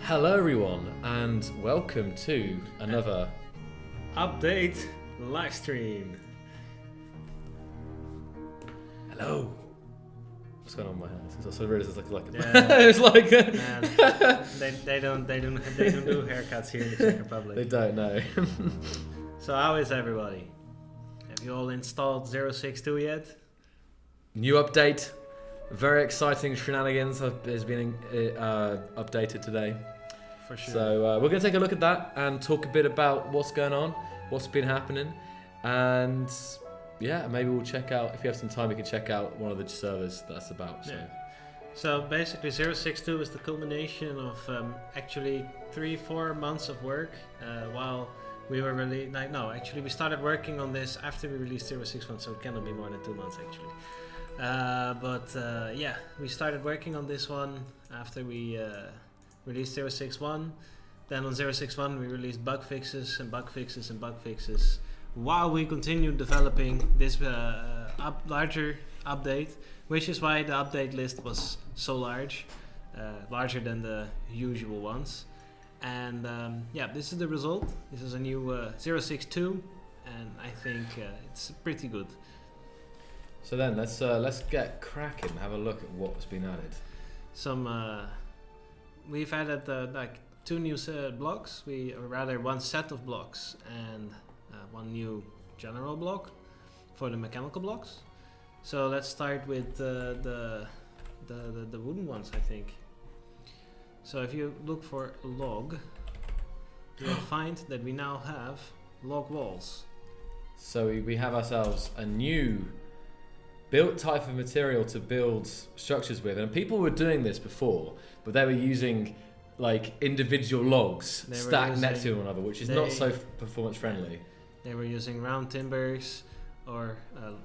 Hello everyone and welcome to another update Livestream. Hello. What's going on with my hands? It's also really like Yeah. it's like Man, they don't do haircuts here in the Czech Republic. they don't know. So how is everybody? Have you all installed 062 yet? New update. Very exciting shenanigans has been updated today. For sure. So we're going to take a look at that and talk a bit about what's going on, what's been happening, and yeah, maybe we'll check out, if you have some time, we can check out one of the servers that's about. So. Yeah. So basically 062 is the culmination of actually 3-4 months of work while we were really, actually we started working on this after we released 061, so it cannot be more than 2 months actually. Yeah, we started working on this one after we released 061. Then on 061 we released bug fixes and bug fixes and bug fixes while we continued developing this larger update, which is why the update list was so large, larger than the usual ones. And yeah, this is the result. This is a new 062 and I think it's pretty good. So then let's get cracking and have a look at what's been added. We've added like 2 new blocks, or rather one set of blocks and one new general block for the mechanical blocks. So let's start with the wooden ones, I think. So if you look for a log, you'll find that we now have log walls. So we have ourselves a new built type of material to build structures with, and people were doing this before, but they were using like individual logs stacked next to one another, which is not so performance friendly. They were using round timbers or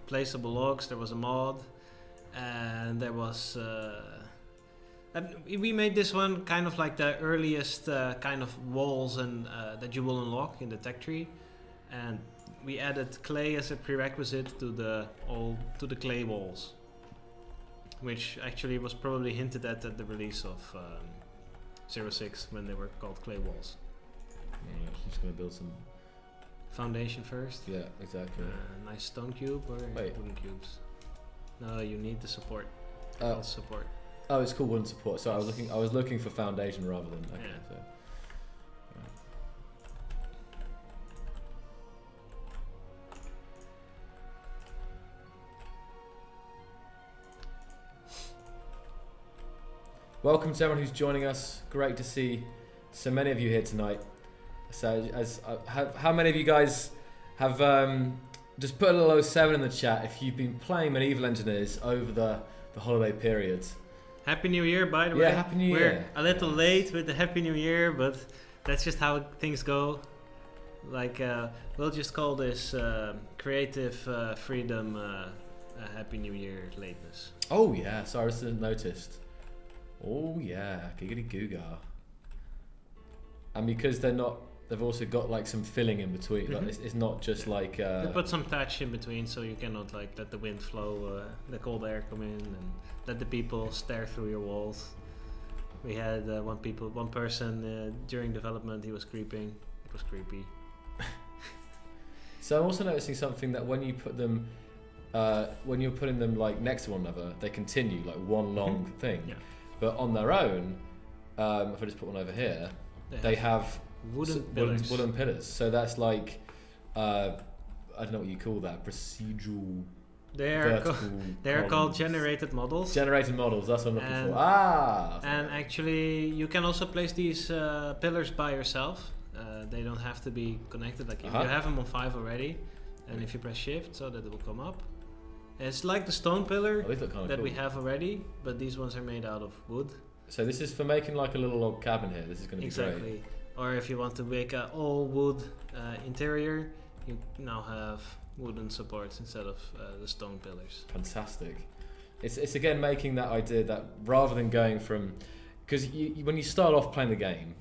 placeable logs. There was a mod, and there was and we made this one kind of like the earliest kind of walls and that you will unlock in the tech tree, and we added clay as a prerequisite to the clay walls, which actually was probably hinted at the release of 06 when they were called clay walls. Yeah, I'm just gonna build some foundation first. Yeah, exactly. Nice stone cube or wooden cubes. No, you need the support. Support. Oh, it's called wooden support. So I was looking for foundation rather than. Okay, yeah. So. Welcome to everyone who's joining us. Great to see so many of you here tonight. So, how many of you guys have just put a little 07 in the chat if you've been playing Medieval Engineers over the holiday period? Happy New Year, by the way. Yeah, Happy New Year. We're a little late with the Happy New Year, but that's just how things go. Like, we'll just call this creative freedom Happy New Year lateness. Oh yeah, sorry, I just didn't noticed. Oh yeah, giggity googa. And because they've also got like some filling in between. Mm-hmm. Like it's not just like. They put some touch in between, so you cannot like let the wind flow, the cold air come in, and let the people stare through your walls. We had one person during development. He was creeping. It was creepy. So I'm also noticing something that when you put them, when you're putting them like next to one another, they continue like one long thing. Yeah. But on their own, if I just put one over here, they have wooden pillars. So that's like, I don't know what you call that, procedural. They are called generated models. Generated models, that's what I'm looking for. And actually, you can also place these pillars by yourself. They don't have to be connected. Like if you have them on 5 already, and if you press shift, so that it will come up. It's like the stone pillar that we have already, but these ones are made out of wood. So this is for making like a little log cabin here. This is going to be great. Exactly. Or if you want to make an all wood interior, you now have wooden supports instead of the stone pillars. Fantastic. It's again making that idea that rather than going from, because when you start off playing the game,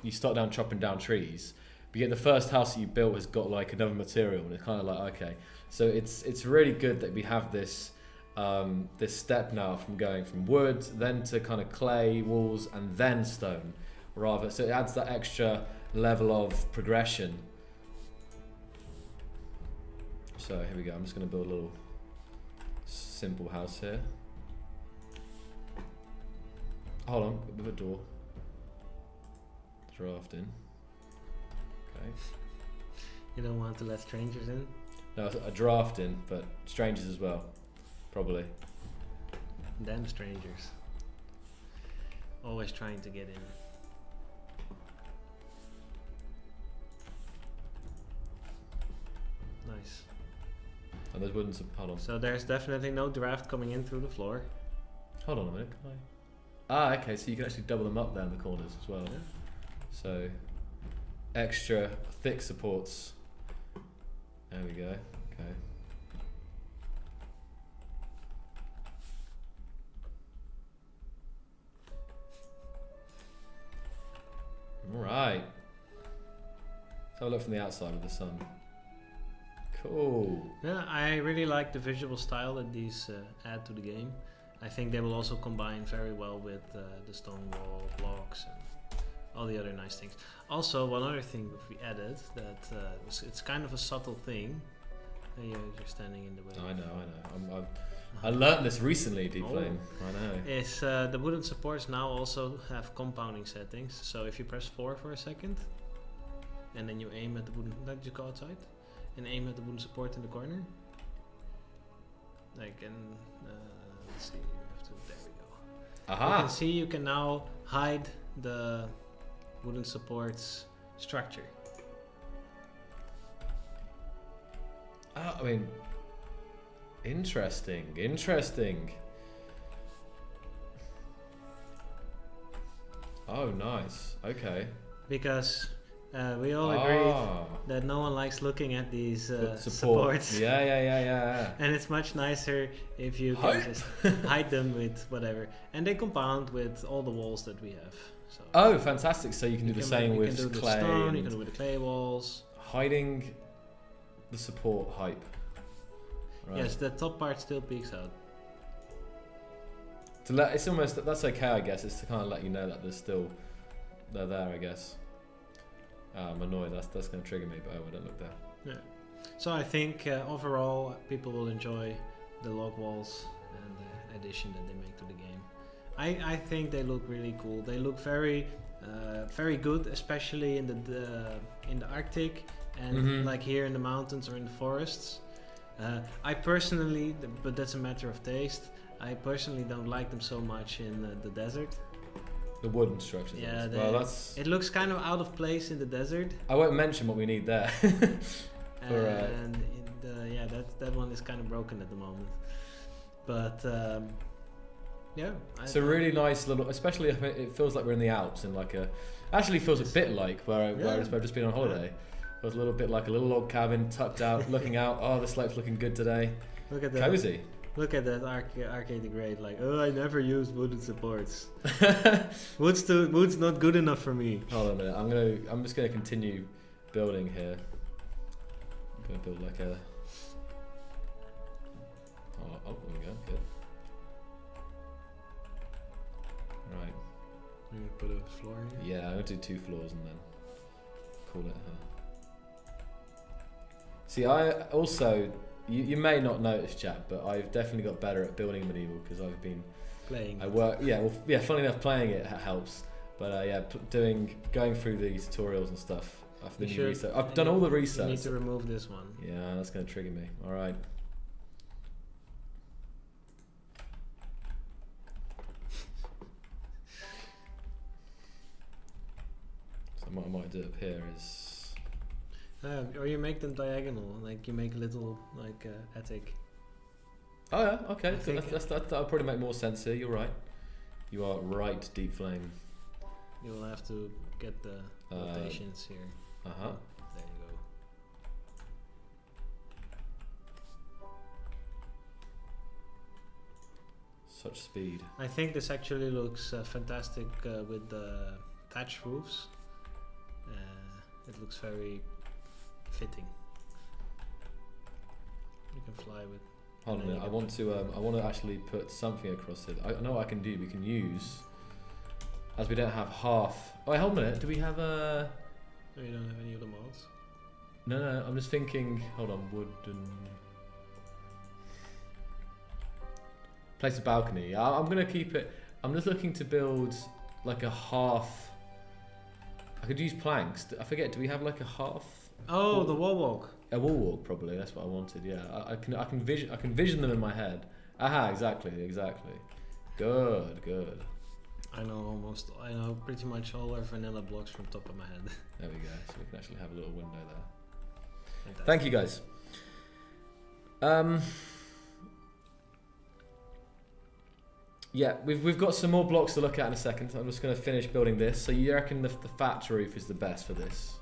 you start down chopping down trees, but yet the first house that you built has got like another material, and it's kind of like okay. So it's really good that we have this this step now from going from wood then to kind of clay walls and then stone, rather, so it adds that extra level of progression. So here we go. I'm just going to build a little simple house here. Hold on, with a door. Drafting. Okay. You don't want to let strangers in? No, a drafting, but strangers as well, probably. Damn strangers. Always trying to get in. Nice. And there's wooden. Hold on. So there's definitely no draft coming in through the floor. Hold on a minute. Can I? Ah, okay. So you can actually double them up down the corners as well. Yeah. So extra thick supports. There we go. Okay. All right. Let's have a look from the outside of the sun. Cool. Yeah, I really like the visual style that these add to the game. I think they will also combine very well with the stone wall blocks and all the other nice things. Also, one other thing that we added that it's kind of a subtle thing. You're standing in the way. I know. I learned this recently, Deep Flame. I know. Is the wooden supports now also have compounding settings. So if you press 4 for a second, and then you aim at the wooden, like you go outside, and aim at the wooden support in the corner. Like, and let's see, you have to, there we go. Aha! You can see you can now hide the wooden supports structure. I mean, interesting. Oh, nice. Okay. Because we all agree that no one likes looking at these supports. Yeah. And it's much nicer if you can just hide them with whatever. And they compound with all the walls that we have. So oh, fantastic. So you can do the same with clay. You can do clay. the stone, you can do with the clay walls. Hiding the support hype. Right. Yes, the top part still peeks out. To let, it's almost, that's okay, I guess. It's to kind of let you know that they're there, I guess. I'm annoyed. That's going to trigger me, but I don't look there. Yeah. So I think overall people will enjoy the log walls and the addition that they make to the game. I think they look really cool. They look very good, especially in the Arctic and like here in the mountains or in the forests. I personally, but that's a matter of taste. I personally don't like them so much in the desert. The wooden structures. Yeah, well, it looks kind of out of place in the desert. I won't mention what we need there. And that one is kind of broken at the moment. But yeah. It's a really nice little, especially if it feels like we're in the Alps and like actually feels a bit like where I've just been on holiday. It feels a little bit like a little log cabin tucked out, looking out. Oh, this slope's looking good today. Look at that. Cozy. Look at that arcade grade, like, oh, I never used wooden supports. Wood's not good enough for me. Hold on a minute, I'm just gonna continue building here. I'm gonna build like a. Oh, there we go, good. Right. You gonna put a floor here? Yeah, I'm gonna do 2 floors and then call it her. See, I also. You may not notice, chat, but I've definitely got better at building medieval because I've been playing. Funny enough, playing it helps. But going through the tutorials and stuff after the new research. I've done all the research. You need to remove this one. Yeah, that's going to trigger me. All right. So what I might do up here is. Or you make them diagonal, like you make a little attic. Oh yeah, okay. That'll probably make more sense here. You're right. You are right, Deep Flame. You will have to get the rotations here. There you go. Such speed. I think this actually looks fantastic with the thatch roofs. It looks very fitting. You can fly with. Hold on a minute. I want to actually put something across it. I know what I can do. We can use. as we don't have half. Oh, wait, hold a minute. Do we have a? No, you don't have any other mods. No. I'm just thinking. Hold on, wooden. Place a balcony. I'm gonna keep it. I'm just looking to build like a half. I could use planks. I forget. Do we have like a half? Oh, the wall walk. A wall walk, probably. That's what I wanted. Yeah, I can vision them in my head. Aha, exactly. Good. I know pretty much all our vanilla blocks from top of my head. There we go. So we can actually have a little window there. Fantastic. Thank you, guys. Yeah, we've got some more blocks to look at in a second. I'm just going to finish building this. So you reckon the thatch roof is the best for this?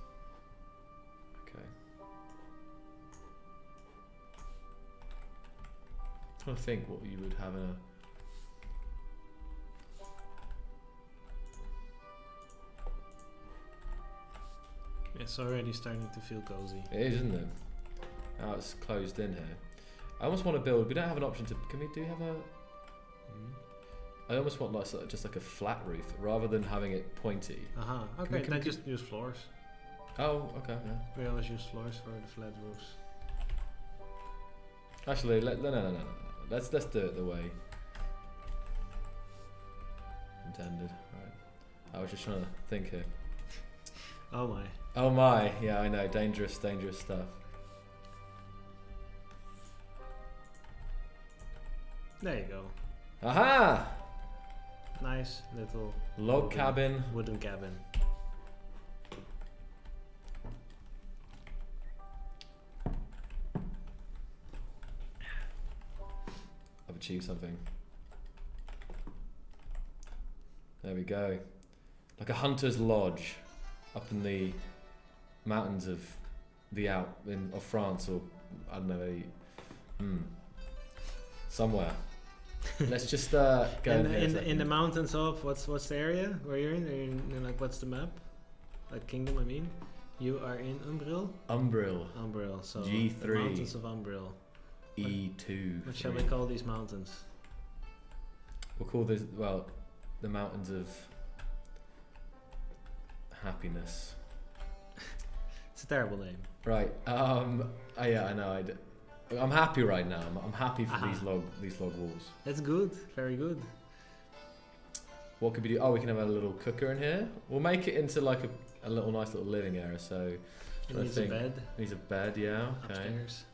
Okay. I'm trying to think what you would have in a. It's already starting to feel cozy. It is, isn't it? Now it's closed in here. I almost want to build. We don't have an option to. Can we do have a? I almost want like just like a flat roof rather than having it pointy. Okay, then just use floors. Oh, okay. Yeah. We always use floors for the flat roofs. Actually, no. Let's do it the way intended. Right. I was just trying to think here. Oh my. Oh my. Yeah, I know. Dangerous stuff. There you go. Aha! Nice little Log cabin. Wooden cabin. I've achieved something. There we go. Like a hunter's lodge up in the mountains of of France, or I don't know, somewhere. Let's just go in the mountains of what's the area where you're in? Are you in like what's the map? Like kingdom, I mean. You are in Umbril. Umbril. So G3. the mountains of Umbril. E2. What shall we call these mountains? We'll call this the mountains of happiness. It's a terrible name. Right. Yeah, I know. I'm happy right now. I'm happy for these log walls. That's good. Very good. What could we do? Oh, we can have a little cooker in here. We'll make it into like a little nice little living area. So it needs a bed. Needs a bed. Yeah. Okay. Upstairs.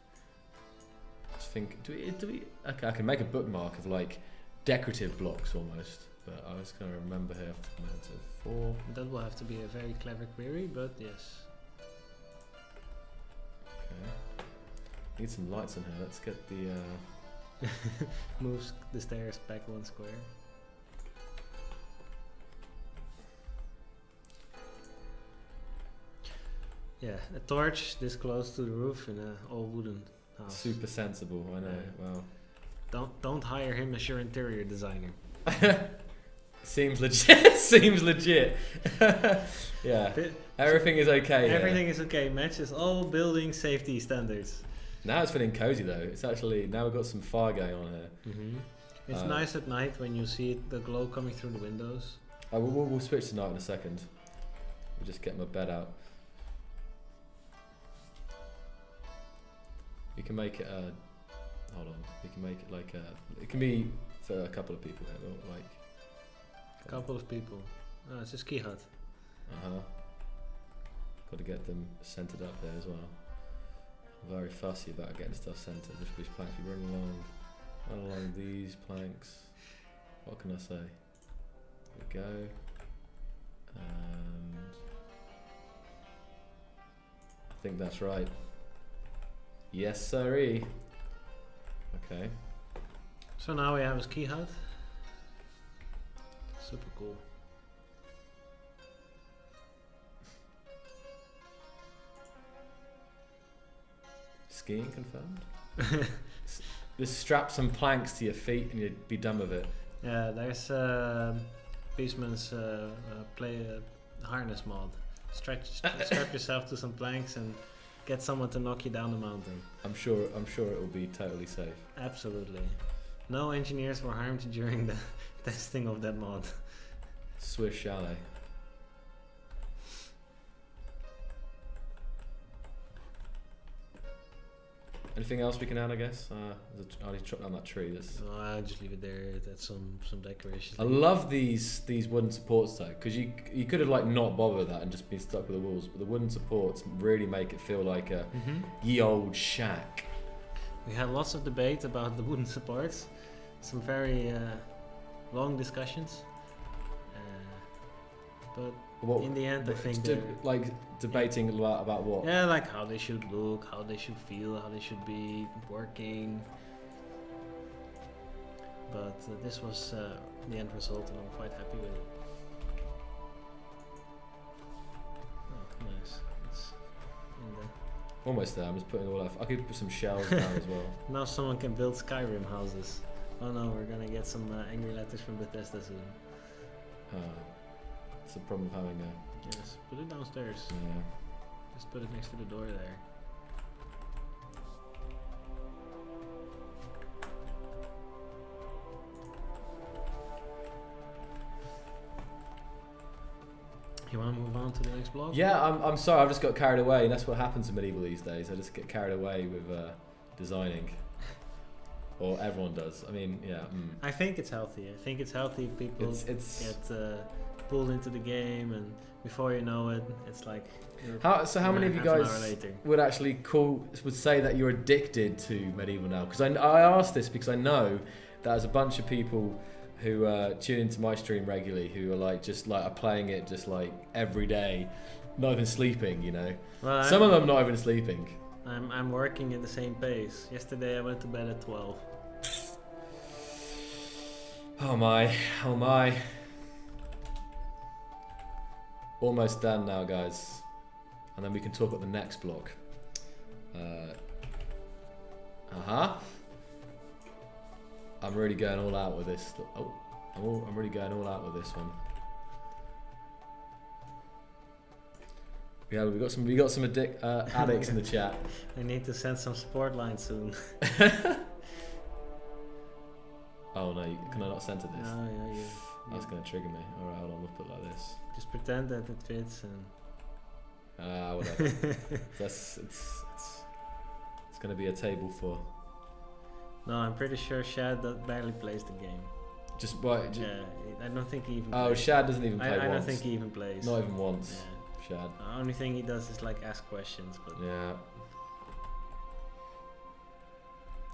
Just think. Do we? Okay, I can make a bookmark of like decorative blocks almost. But I was gonna remember here. 4. That will have to be a very clever query, but yes. Okay. Need some lights in here. Let's get the. Moves the stairs back 1 square. Yeah, a torch this close to the roof in an all wooden house. Super sensible. I know. Wow. Don't hire him as your interior designer. Seems legit. Seems legit. Yeah. Everything is okay. Everything is okay. Matches all building safety standards. Now it's feeling cozy though. It's actually now we've got some fire going on here. Mm-hmm. It's nice at night when you see the glow coming through the windows. We'll switch to night in a second. We'll just get my bed out. We can make it hold on. We can make it like it can be for a couple of people here, like a couple of people. Oh, it's a ski hut. Got to get them centered up there as well. I'm very fussy about getting stuff centered. Which planks we run along these planks. What can I say? There we go. And I think that's right. Yes, sirree. Okay. So now we have a ski hut. Super cool. Skiing confirmed? Just strap some planks to your feet and you'd be done with it. Yeah, there's Beastman's play harness mod. Strap yourself to some planks and get someone to knock you down the mountain. I'm sure it will be totally safe. Absolutely. No engineers were harmed during the testing of that mod. Swiss chalet. Anything else we can add, I guess? I need to chop down that tree. No, I'll just leave it there. That's some decoration. I love these wooden supports though, because you could have like not bothered with that and just been stuck with the walls, but the wooden supports really make it feel like a ye old shack. We had lots of debate about the wooden supports, some very long discussions, but in the end, I think like debating about what? Yeah, like how they should look, how they should feel, how they should be working. But this was the end result, and I'm quite happy with it. Oh, nice. It's in the Almost there. I'm just putting it all off. I could put some shells down as well. Now someone can build Skyrim houses. Oh no, we're gonna get some angry letters from Bethesda soon. It's the problem of having a... Yes, put it downstairs. Yeah. Just put it next to the door there. You want to move on to the next block? Yeah, I'm sorry, I've just got carried away, and that's what happens in medieval these days. I just get carried away with designing. Or everyone does. I mean, yeah. I think it's healthy. I think it's healthy if people get pulled into the game, and before you know it, it's like... How many of you guys would actually would say that you're addicted to medieval now? Because I asked this because I know that there's a bunch of people who tune into my stream regularly who are like are playing it just like every day, not even sleeping, you know. Well, some of them not even sleeping. I'm working at the same pace. Yesterday I went to bed at 12. Oh my. Almost done now, guys. And then we can talk about the next block. I'm really going all out with this. Oh, I'm really going all out with this one. Yeah, we got some addicts in the chat. I need to send some support lines soon. Oh no, can I not center this? No, yeah. That's gonna trigger me. All right, hold on, we'll put it like this. Just pretend that it fits and. Whatever. it's gonna be a table for. No, I'm pretty sure Shad barely plays the game. Just what? Yeah, I don't think he even. Plays. Shad doesn't even play once. I don't think he even plays. Not even once. Yeah. Shad. The only thing he does is like ask questions, but. Yeah.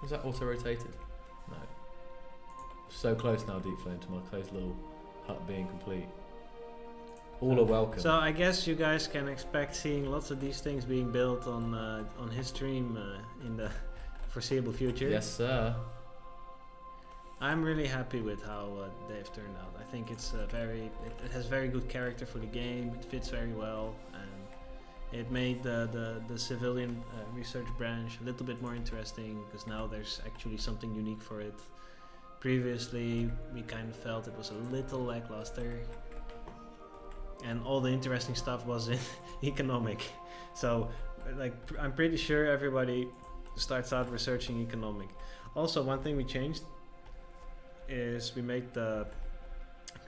Was that auto rotated? No. So close now, Deep Flame, to my close little hut being complete. All are welcome. So I guess you guys can expect seeing lots of these things being built on his stream in the foreseeable future. Yes, sir. I'm really happy with how they've turned out. I think it's it has very good character for the game. It fits very well, and it made the civilian research branch a little bit more interesting because now there's actually something unique for it. Previously, we kind of felt it was a little lackluster. And all the interesting stuff was in economic. So, like, I'm pretty sure everybody starts out researching economic. Also, one thing we changed is we made the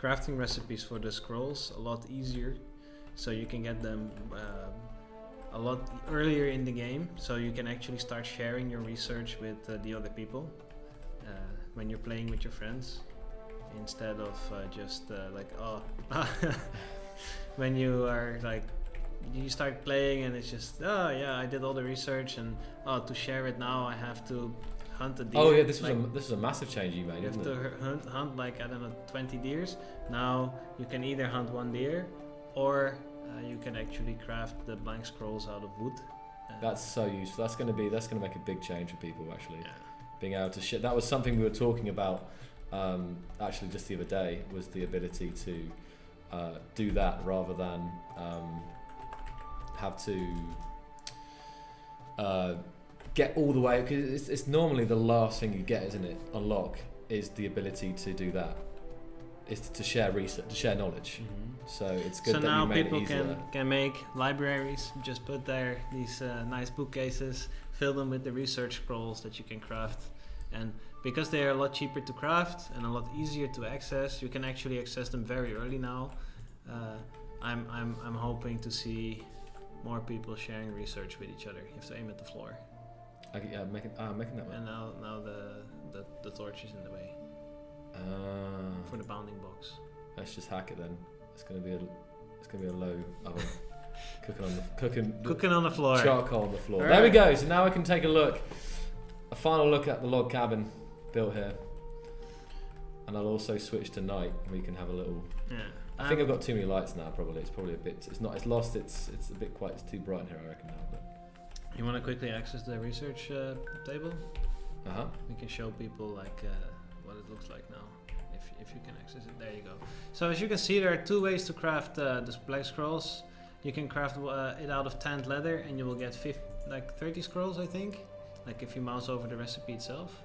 crafting recipes for the scrolls a lot easier. So you can get them a lot earlier in the game. So you can actually start sharing your research with the other people when you're playing with your friends. Instead of just when you are like, you start playing and it's just, oh yeah, I did all the research and to share it now I have to hunt a deer. Oh yeah, this was a massive change you made, isn't it? You have to hunt like, I don't know, 20 deers. Now you can either hunt one deer or you can actually craft the blank scrolls out of wood. That's so useful. That's gonna make a big change for people actually. Yeah. Being able to that was something we were talking about actually just the other day, was the ability to do that rather than have to get all the way, because it's normally the last thing you get, isn't it? Unlock is the ability to do that. Is to share research, to share knowledge. Mm-hmm. So it's good that you made it easier. So now people can make libraries, just put there these nice bookcases, fill them with the research scrolls that you can craft, and because they are a lot cheaper to craft and a lot easier to access. You can actually access them very early now. I'm hoping to see more people sharing research with each other. You have to aim at the floor. Yeah, making that way. And now the torch is in the way for the bounding box. Let's just hack it then. It's gonna be a low oven. Cooking on the floor. Charcoal on the floor. All There we right. go. So now I can take a final look at the log cabin built here. And I'll also switch to night and we can have a little. Yeah. I think I've got too many lights now. Probably it's a bit. It's lost. It's a bit quite. It's too bright in here. I reckon now. But. You want to quickly access the research table? We can show people like what it looks like now, if you can access it. There you go. So as you can see, there are two ways to craft this black scrolls. You can craft it out of tanned leather, and you will get 30 scrolls, I think. Like if you mouse over the recipe itself.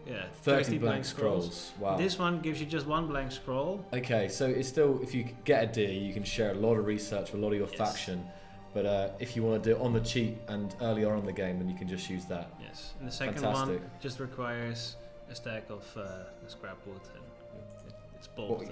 Yeah, 30 blank scrolls. Wow. This one gives you just one blank scroll. Okay, so it's still, if you get a deer, you can share a lot of research with a lot of your Yes. faction. But if you want to do it on the cheap and earlier on in the game, then you can just use that. Yes, and the second Fantastic. one just requires a stack of scrap wood, and it's bolt.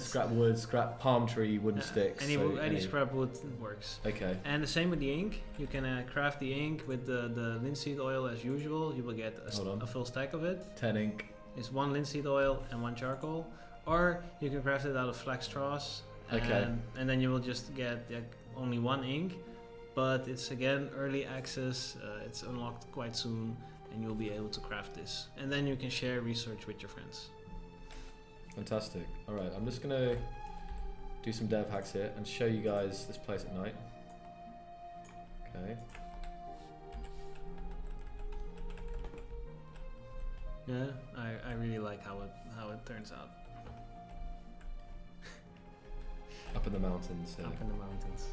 Scrap wood, scrap palm tree, wooden sticks. Any scrap wood works. Okay. And the same with the ink. You can craft the ink with the linseed oil as usual. You will get a full stack of it. 10 ink. It's 1 linseed oil and 1 charcoal. Or you can craft it out of flax straws. Okay. And then you will just get only 1 ink. But it's again early access. It's unlocked quite soon. And you'll be able to craft this. And then you can share research with your friends. Fantastic. Alright, I'm just going to do some dev hacks here and show you guys this place at night. Okay. Yeah, I really like how it turns out. Up in the mountains. Up in the mountains.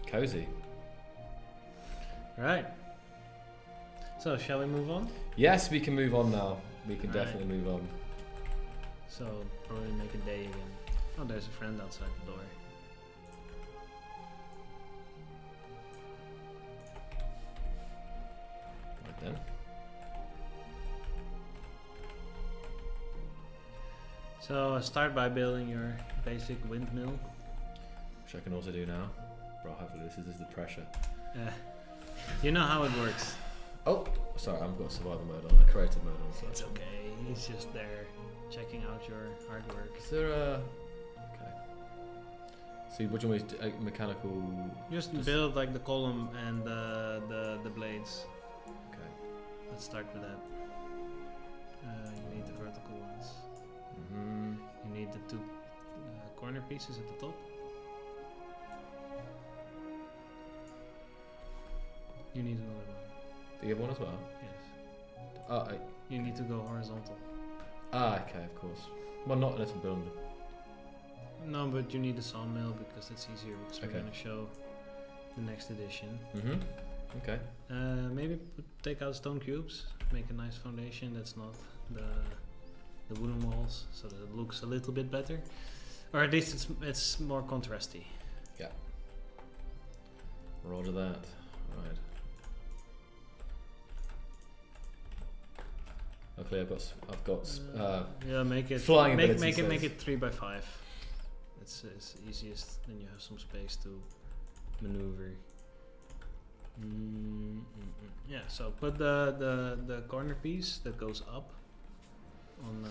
Cozy. Right. So, shall we move on? Yes, we can move on now. We can Right. definitely move on. So, probably make a day again. Oh, there's a friend outside the door. Right then. So, start by building your basic windmill. Which I can also do now. Bro, hopefully this is the pressure. You know how it works. Oh, sorry, I've got survival mode on. I creative mode on. So It's okay. He's just there checking out your hard work. Is there a... Okay. So what do you want me to do? Mechanical... Just build like the column and the blades. Okay. Let's start with that. You need the vertical ones. Mm-hmm. You need the 2 corner pieces at the top. You need another one. Do you have one as well? Yes. Oh, You need to go horizontal. okay, of course. Well, not unless I'm building them. No, but you need a sawmill because it's easier because we're Okay. going to show the next edition. Mm-hmm. Okay. Maybe take out stone cubes, make a nice foundation that's not the wooden walls, so that it looks a little bit better, or at least it's more contrasty. Yeah. Roger that. Right. Luckily, I've got. Yeah, make it flying make ability it says. 3x5. It's easiest. Then you have some space to maneuver. Yeah. So put the corner piece that goes up on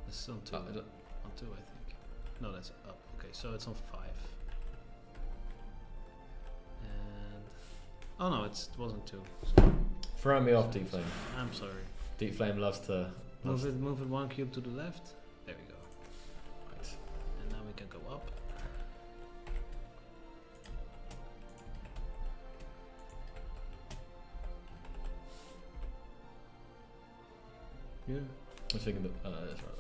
this on 2. On 2, I think. No, that's up. Okay, so it's on 5. And oh no, it wasn't 2. So Throw me off, Deep Flame. I'm sorry. Deep Flame loves to. Move it 1 cube to the left. There we go. Right. And now we can go up. Yeah. I was thinking that. That's right.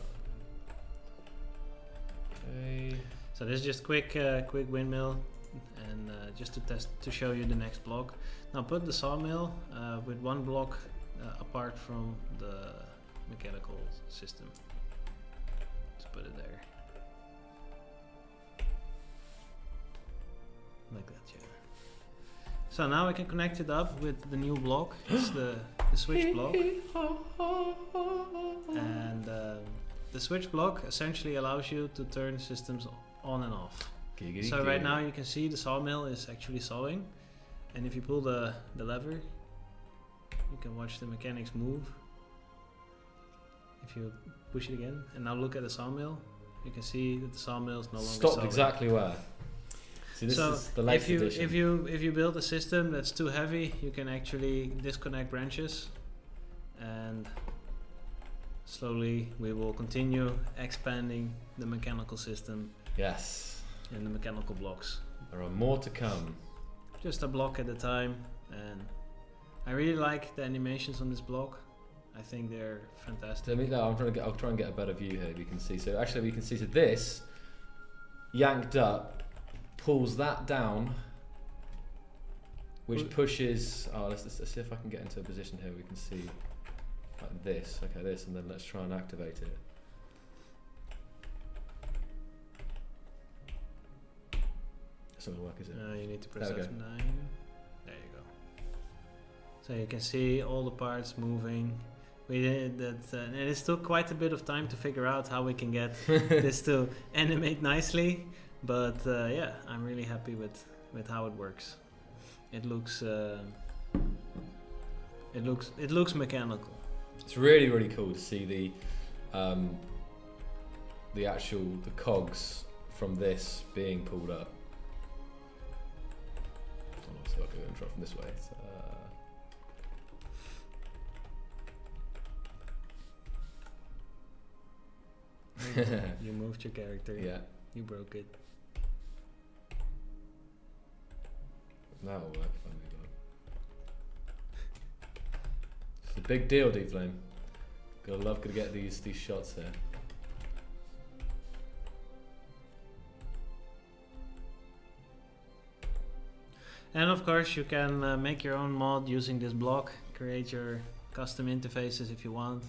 Okay. So this is just quick windmill, and just to show you the next block. Now put the sawmill with 1 block apart from the mechanical system. Just put it there. like that, yeah. So now I can connect it up with the new block. It's the switch block. And the switch block essentially allows you to turn systems on and off. So right now you can see the sawmill is actually sawing. And if you pull the lever, you can watch the mechanics move. If you push it again, and now look at the sawmill, you can see that the sawmill is no longer stopped sawing. exactly where. See, this is the latest edition. If you build a system that's too heavy, you can actually disconnect branches, and slowly we will continue expanding the mechanical system. Yes. And the mechanical blocks. There are more to come. Just a block at a time, and I really like the animations on this block. I think they're fantastic. I'll try and get a better view here. We can see. So actually, we can see. So this yanked up pulls that down, which pushes. Oh, let's see if I can get into a position here. We can see like this. Okay, this, and then let's try and activate it. It's not gonna work, is it? No, you need to press F9. There you go. So you can see all the parts moving. We did that, and it took quite a bit of time to figure out how we can get this to animate nicely. But yeah, I'm really happy with how it works. It looks mechanical. It's really, really cool to see the cogs from this being pulled up. So I can try from this way. So, you moved your character. Yeah. You broke it. That'll work if I move on. It's a big deal, D-Flame. Gotta get these shots here. And of course you can make your own mod using this block, create your custom interfaces if you want.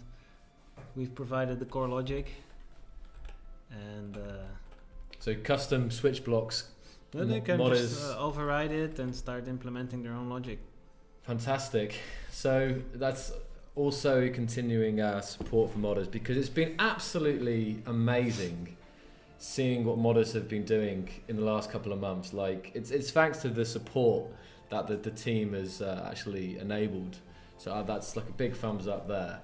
We've provided the core logic, and so custom switch blocks. Then they can just override it and start implementing their own logic. Fantastic. So that's also continuing our support for modders, because it's been absolutely amazing seeing what modders have been doing in the last couple of months. Like it's thanks to the support that the team has actually enabled. So that's like a big thumbs up there.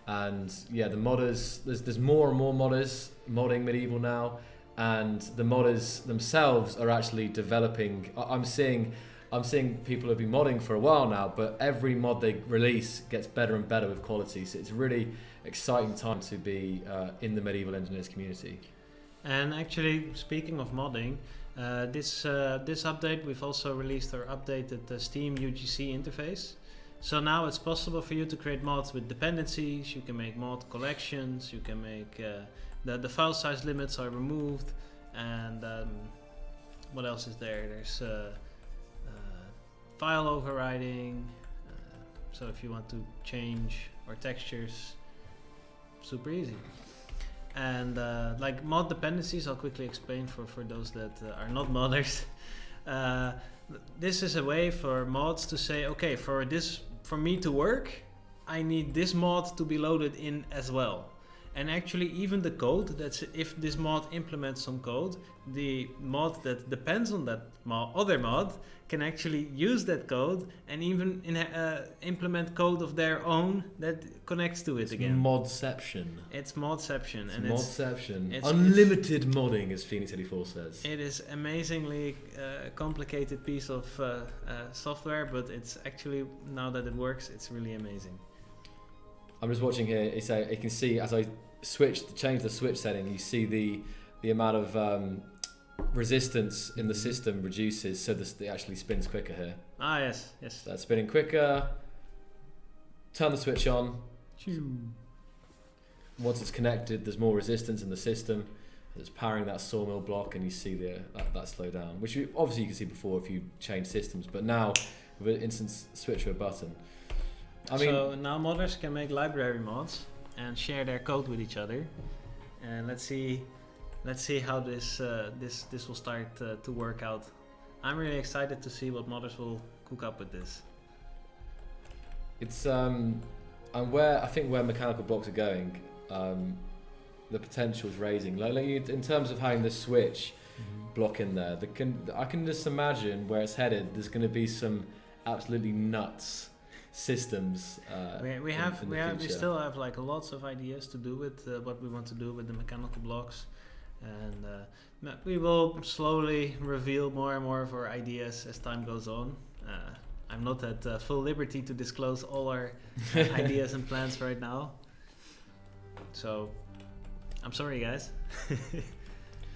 And yeah, the modders, there's more and more modders modding Medieval now, and the modders themselves are actually developing. I'm seeing people have been modding for a while now, but every mod they release gets better and better with quality. So it's a really exciting time to be in the Medieval Engineers community. And actually, speaking of modding, this update we've also released our updated Steam UGC interface. So now it's possible for you to create mods with dependencies. You can make mod collections. You can make the file size limits are removed, and what else is there? There's file overriding. So if you want to change our textures, super easy. And like mod dependencies, I'll quickly explain for those that are not modders. This is a way for mods to say, okay, for me to work, I need this mod to be loaded in as well. And actually, even the code, that's if this mod implements some code, the mod that depends on that other mod can actually use that code and even implement code of their own that connects to it again. Modception. It's modception. It's unlimited modding, as Phoenix84 says. It is amazingly complicated piece of software, but it's actually, now that it works, it's really amazing. I'm just watching here. You can see as I change the switch setting, you see the amount of resistance in the system reduces, so it actually spins quicker here. Ah, yes. So that's spinning quicker. Turn the switch on. Once it's connected, there's more resistance in the system. It's powering that sawmill block, and you see that slow down, which obviously you can see before if you change systems, but now with an instant switch of a button. So now modders can make library mods and share their code with each other, and let's see how this will start to work out. I'm really excited to see what modders will cook up with this. It's and I think where mechanical blocks are going, the potential is raising. Like in terms of having the switch block in there, I can just imagine where it's headed. There's going to be some absolutely nuts systems. We still have like lots of ideas to do with what we want to do with the mechanical blocks, and we will slowly reveal more and more of our ideas as time goes on. I'm not at full liberty to disclose all our ideas and plans right now, so I'm sorry, guys.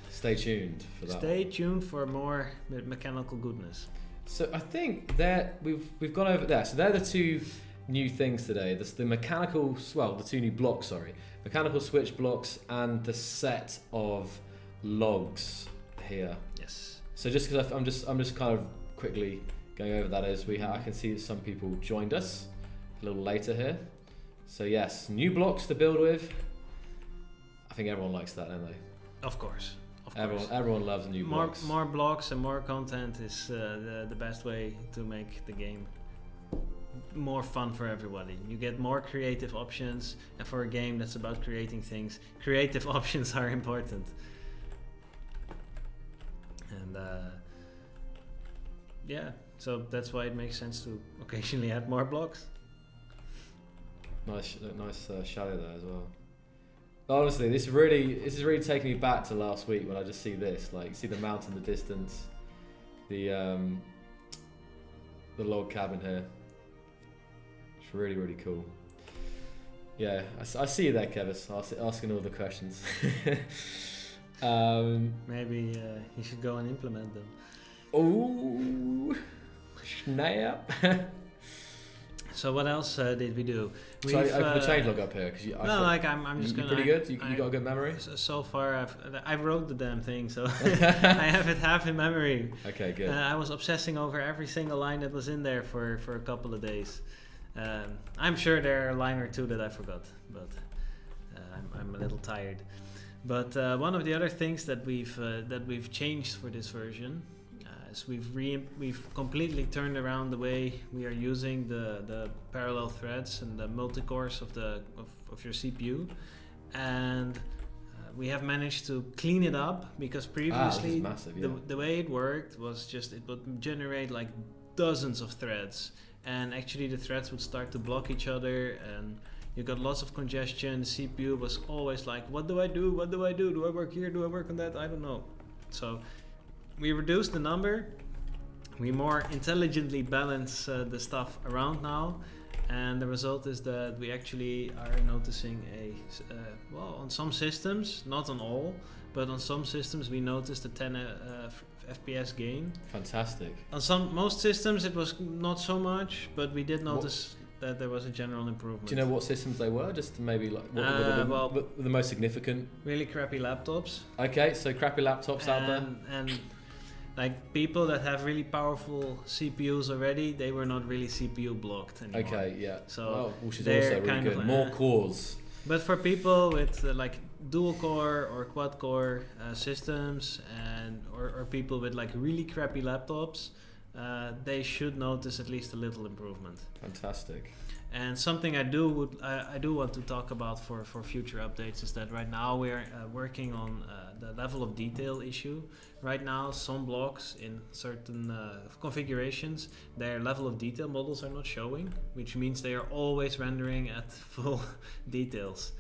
Stay tuned for that. Stay tuned for more mechanical goodness. So I think that we've gone over there. So they're the two new things today. The mechanical, the two new blocks. Sorry, mechanical switch blocks and the set of logs here. Yes. So just because I'm just kind of quickly going over that as I can see that some people joined us a little later here. So yes, new blocks to build with. I think everyone likes that, don't they? Of course. Everyone loves new blocks. More blocks and more content is the best way to make the game more fun for everybody. You get more creative options, and for a game that's about creating things, creative options are important. And so that's why it makes sense to occasionally add more blocks. Nice shadow there as well. Honestly, this is really taking me back to last week when I just see this. Like, see the mountain in the distance, the log cabin here. It's really, really cool. Yeah, I see you there, Kevis, asking all the questions. Maybe you should go and implement them. Oh, snap! So what else did we do? So I put the changelog up here because I'm just gonna. Pretty good. You got a good memory. So far, I wrote the damn thing, so I have it half in memory. Okay, good. I was obsessing over every single line that was in there for a couple of days. I'm sure there are a line or two that I forgot, but I'm a little tired. But one of the other things that we've changed for this version. We've completely turned around the way we are using the parallel threads and the multi-cores of your CPU, and we have managed to clean it up because previously massive, yeah. the way it worked was just it would generate like dozens of threads, and actually the threads would start to block each other, and you got lots of congestion. The CPU was always like, what do I do? Do I work here? Do I work on that? I don't know. So we reduced the number, we more intelligently balance the stuff around now, and the result is that we actually are noticing on some systems, not on all, but on some systems we noticed a 10 FPS gain. Fantastic. On most systems it was not so much, but we did notice that there was a general improvement. Do you know what systems they were? Just maybe like what the most significant? Really crappy laptops. Okay, so crappy laptops out there. And like people that have really powerful CPUs already, they were not really CPU blocked anymore. Okay, yeah. So which is also really good. More cores. But for people with like dual core or quad core systems, or people with like really crappy laptops, they should notice at least a little improvement. Fantastic. And something I do want to talk about for future updates is that right now we are working on the level of detail issue. Right now, some blocks in certain configurations, their level of detail models are not showing, which means they are always rendering at full details.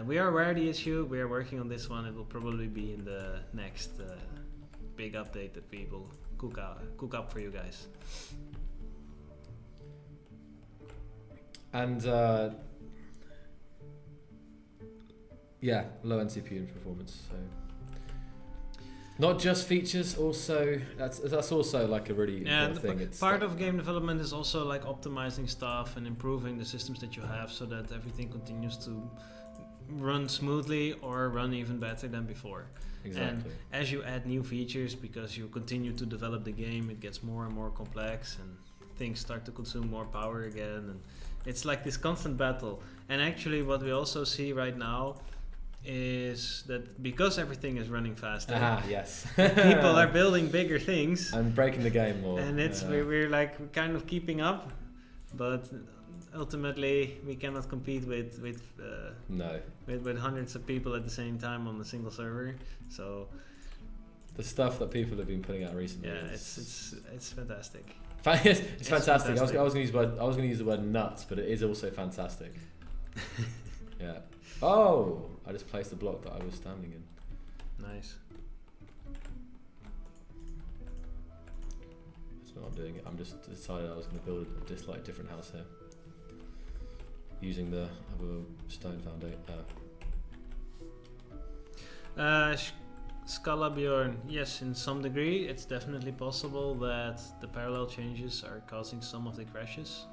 We are aware of the issue. We are working on this one. It will probably be in the next big update that we will cook up for you guys. And low end CPU performance. So not just features, also that's also like a really important thing. It's part of game development is also like optimizing stuff and improving the systems that you have so that everything continues to run smoothly or run even better than before. Exactly. And as you add new features, because you continue to develop the game, it gets more and more complex and things start to consume more power again, and it's like this constant battle. And actually what we also see right now is that because everything is running faster, yes. people are building bigger things and breaking the game more. and it's we're like kind of keeping up, but ultimately we cannot compete with hundreds of people at the same time on a single server. So the stuff that people have been putting out recently, it's fantastic. It's fantastic. I was going to use the word nuts, but it is also fantastic. Yeah. Oh, I just placed the block that I was standing in. Nice. That's not what I'm doing. I'm just decided I was going to build a slightly different house here, using the other stone foundation. Scalabjorn, yes, in some degree, it's definitely possible that the parallel changes are causing some of the crashes.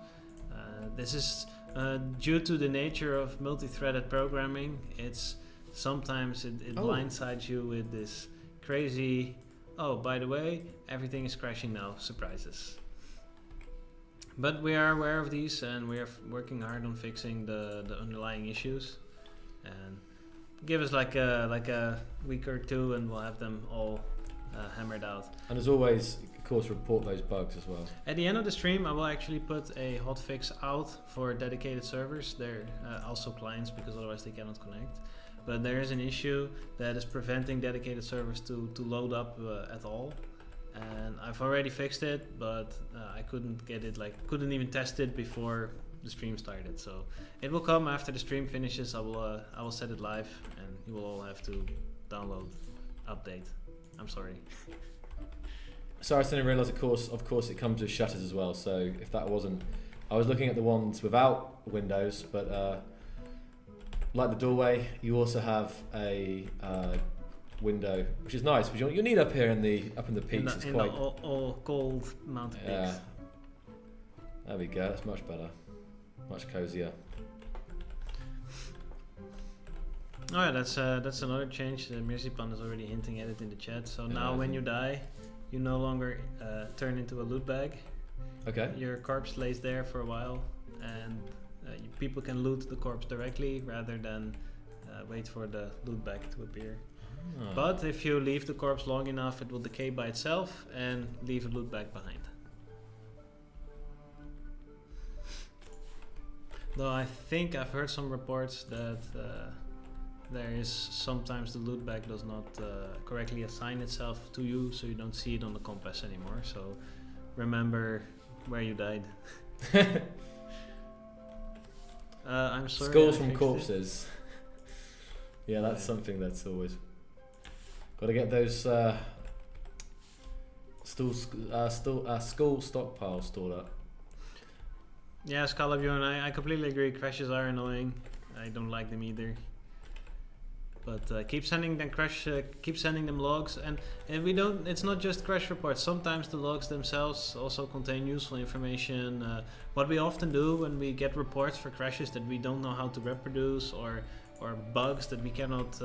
This is due to the nature of multi-threaded programming. It's sometimes it blindsides you with this crazy, oh, by the way, everything is crashing now, surprises. But we are aware of these and we are working hard on fixing the underlying issues. And give us like a week or two and we'll have them all hammered out. And as always, of course, report those bugs as well. At the end of the stream, I will actually put a hotfix out for dedicated servers. They're also clients because otherwise they cannot connect. But there is an issue that is preventing dedicated servers to load up at all. And I've already fixed it, but I couldn't get it, couldn't even test it before the stream started. So it will come after the stream finishes. I will set it live and you will all have to download, update. I'm sorry. Sorry, I didn't realise. Of course, it comes with shutters as well. So if that wasn't, I was looking at the ones without windows, but like the doorway, you also have a window, which is nice. But you need up here in the peaks. It's quite all cold mountain peaks. Yeah. There we go. That's much better, much cozier. Oh yeah, that's another change. Mirzipan is already hinting at it in the chat. So now when you die, you no longer turn into a loot bag. Okay. Your corpse lays there for a while, and people can loot the corpse directly rather than wait for the loot bag to appear. Oh. But if you leave the corpse long enough, it will decay by itself and leave a loot bag behind. Though I think I've heard some reports that there is sometimes the loot bag does not correctly assign itself to you, so you don't see it on the compass anymore. So remember where you died. I'm sorry. Skulls from corpses. Yeah, that's something that's always got to get those skull stockpile stored up. Yeah, Scalabjorn, I completely agree. Crashes are annoying. I don't like them either. But keep sending them logs, and we don't. It's not just crash reports. Sometimes the logs themselves also contain useful information. What we often do when we get reports for crashes that we don't know how to reproduce, or bugs that we cannot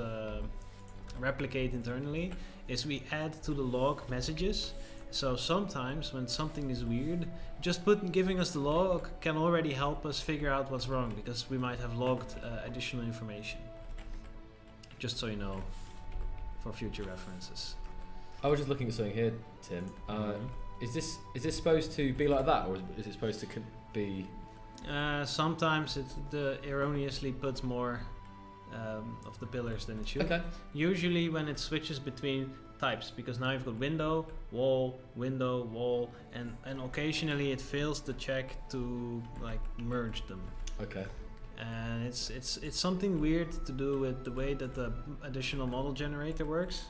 replicate internally, is we add to the log messages. So sometimes when something is weird, just giving us the log can already help us figure out what's wrong, because we might have logged additional information. Just so you know, for future references. I was just looking at something here, Tim. Is this supposed to be like that, or is it supposed to be? Sometimes it erroneously puts more of the pillars than it should. Okay. Usually when it switches between types, because now you've got window, wall, and occasionally it fails the check to merge them. Okay. And it's something weird to do with the way that the additional model generator works,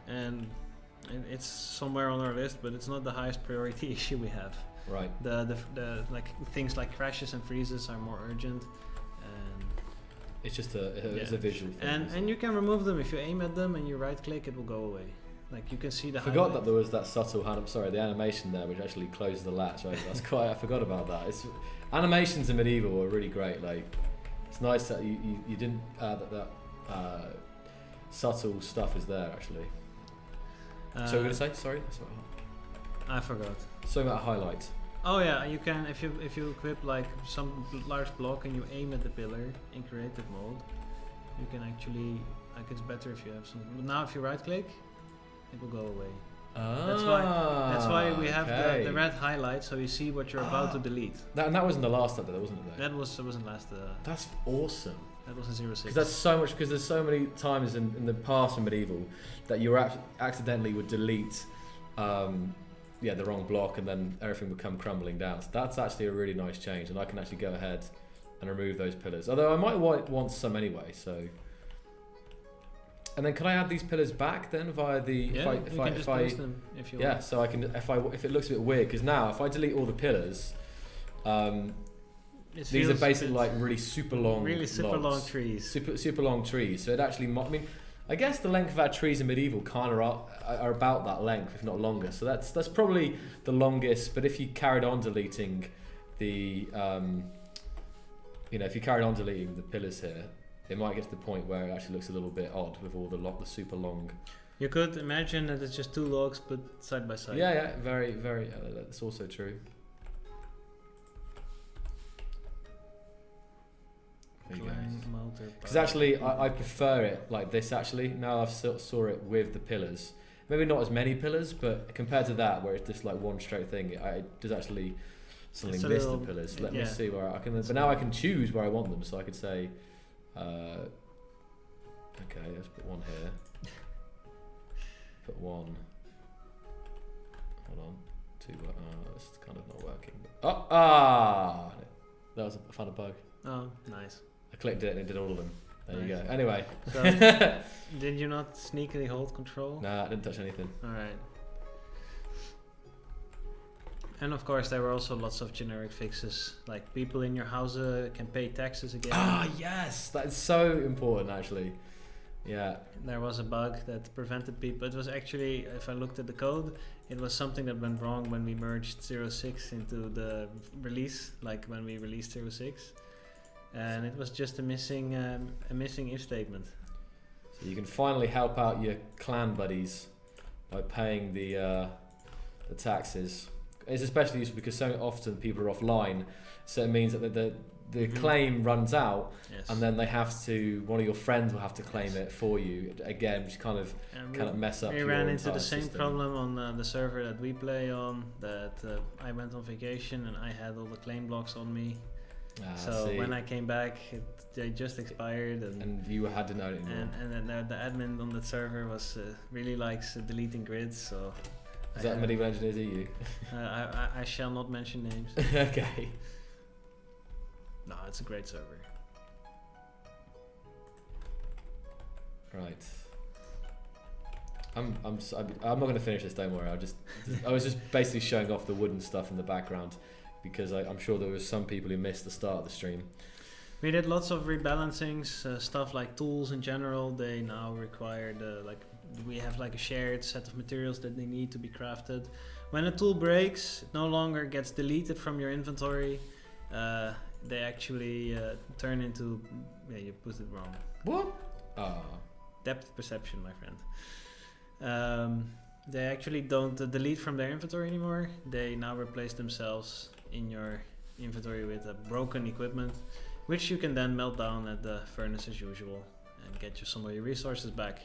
and it's somewhere on our list, but it's not the highest priority issue we have. Right. The things like crashes and freezes are more urgent, and it's just it's a visual thing. And you can remove them if you aim at them and you right click, it will go away. You can see the. I forgot that there was that subtle hand. I'm sorry, the animation there, which actually closes the latch. Right? That's quite. I forgot about that. Animations in Medieval were really great. It's nice that you didn't that subtle stuff is there actually. So we're gonna say sorry. That's what I forgot. Something about highlight. Oh yeah, you can if you equip some large block and you aim at the pillar in creative mode, you can actually, like it's better if you have some. But now if you right click, it will go away. That's why we have the red highlight, so you see what you're about to delete. And that wasn't the last update, wasn't it? Though? That wasn't last. That's awesome. That was in 06. Because that's so much. Because there's so many times in the past in medieval that you accidentally would delete, the wrong block, and then everything would come crumbling down. So that's actually a really nice change, and I can actually go ahead and remove those pillars. Although I might want some anyway. So. And then can I add these pillars back then via the you can just place them if you want. Yeah, so I can if it looks a bit weird, because now if I delete all the pillars, these are basically like really super long long trees. Super long trees. So it actually, I mean, I guess the length of our trees in medieval kind of are about that length, if not longer. So that's probably the longest. But if you carried on deleting the, if you carried on deleting the pillars here, it might get to the point where it actually looks a little bit odd with all the super long. You could imagine that it's just two logs put side by side. Yeah, very, very. That's also true. Because actually, I prefer it like this. Actually, now I've saw it with the pillars. Maybe not as many pillars, but compared to that, where it's just like one straight thing, it does actually suddenly miss the pillars. Let me see where I can. But now I can choose where I want them, so I could say. Okay, let's put one here. Put one. Hold on. Two. It's kind of not working. That was I found a bug. Oh, nice. I clicked it and it did all of them. There you go. Anyway. So, did you not sneakily hold control? Nah, I didn't touch anything. All right. And of course, there were also lots of generic fixes, like people in your house can pay taxes again. Yes, that is so important, actually. Yeah. There was a bug that prevented people. It was actually, if I looked at the code, it was something that went wrong when we merged 06 into the release, like when we released 06, and it was just a missing if statement. So you can finally help out your clan buddies by paying the taxes. It's especially useful because so often people are offline, so it means that the claim runs out, and then they have to. One of your friends will have to claim it for you again, which kind of mess up. We your ran into the same system. problem on the server that we play on. That I went on vacation and I had all the claim blocks on me. When I came back, they just expired, and you had to know it anymore. And then the admin on the server was really likes deleting grids, so. Is that medieval engineers EU? I shall not mention names. Okay. No, it's a great server. Right. I'm not going to finish this. Don't worry. I was just basically showing off the wooden stuff in the background because I'm sure there was some people who missed the start of the stream. We did lots of rebalancings, stuff like tools in general. They now require we have like a shared set of materials that they need to be crafted. When a tool breaks, it no longer gets deleted from your inventory. They actually turn into. Yeah, you put it wrong. What? Depth perception, my friend. They actually don't delete from their inventory anymore. They now replace themselves in your inventory with broken equipment, which you can then melt down at the furnace as usual and get you some of your resources back.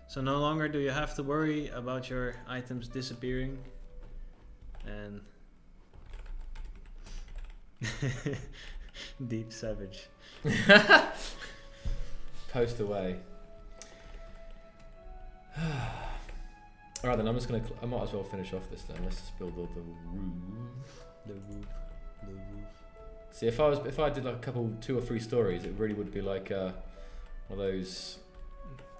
So no longer do you have to worry about your items disappearing. And deep savage. Post away. Alright then, I might as well finish off this then. Let's just build the roof. See, if I did like a couple, 2 or 3 stories, it really would be like one of those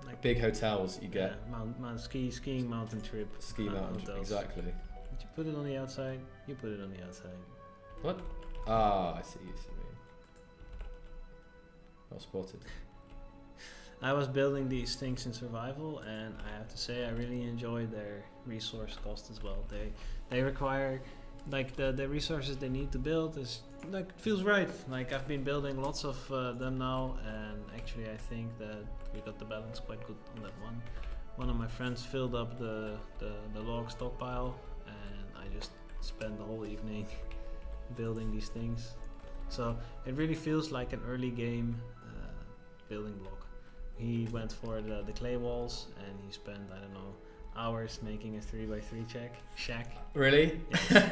like big hotels you get. Yeah, skiing mountain trip. Ski mountain trip, exactly. Did you put it on the outside? You put it on the outside. What? I see. Not spotted. I was building these things in survival, and I have to say I really enjoy their resource cost as well. They require, like the resources they need to build is like feels right. Like I've been building lots of them now, and actually I think that we got the balance quite good on that one. One of my friends filled up the log stockpile, and I just spent the whole evening building these things. So it really feels like an early game building block. He went for the clay walls, and he spent, I don't know, hours making a 3x3 shack. Really? Yes.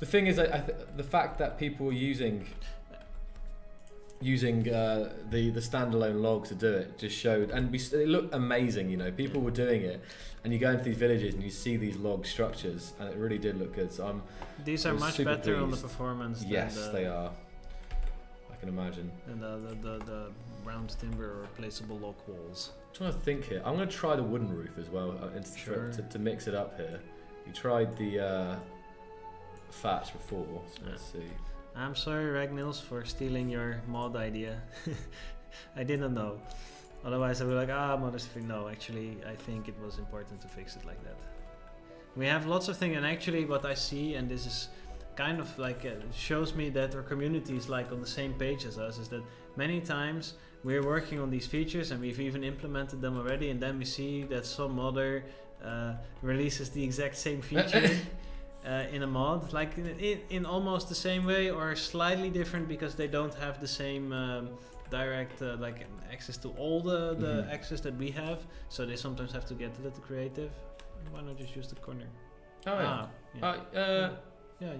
The thing is, the fact that people were using the standalone logs to do it just showed, and it looked amazing. You know, people were doing it, and you go into these villages and you see these log structures, and it really did look good. So these are much better on the performance. Yes, they are. I can imagine. And the round timber or placeable log walls. I'm trying to think here. I'm going to try the wooden roof as well, Sure. to mix it up here. You tried the thatch before, so let's see. I'm sorry, Ragnils, for stealing your mod idea. I didn't know. Otherwise, I would be like, modest thing. No, actually, I think it was important to fix it like that. We have lots of things, and actually, what I see, and this is kind of like shows me that our community is like on the same page as us, is that many times we're working on these features and we've even implemented them already, and then we see that some modder releases the exact same feature. In a mod, like in almost the same way or slightly different, because they don't have the same direct like access to all the access that we have, so they sometimes have to get a little creative. Why not just use the corner? You're right. Yeah,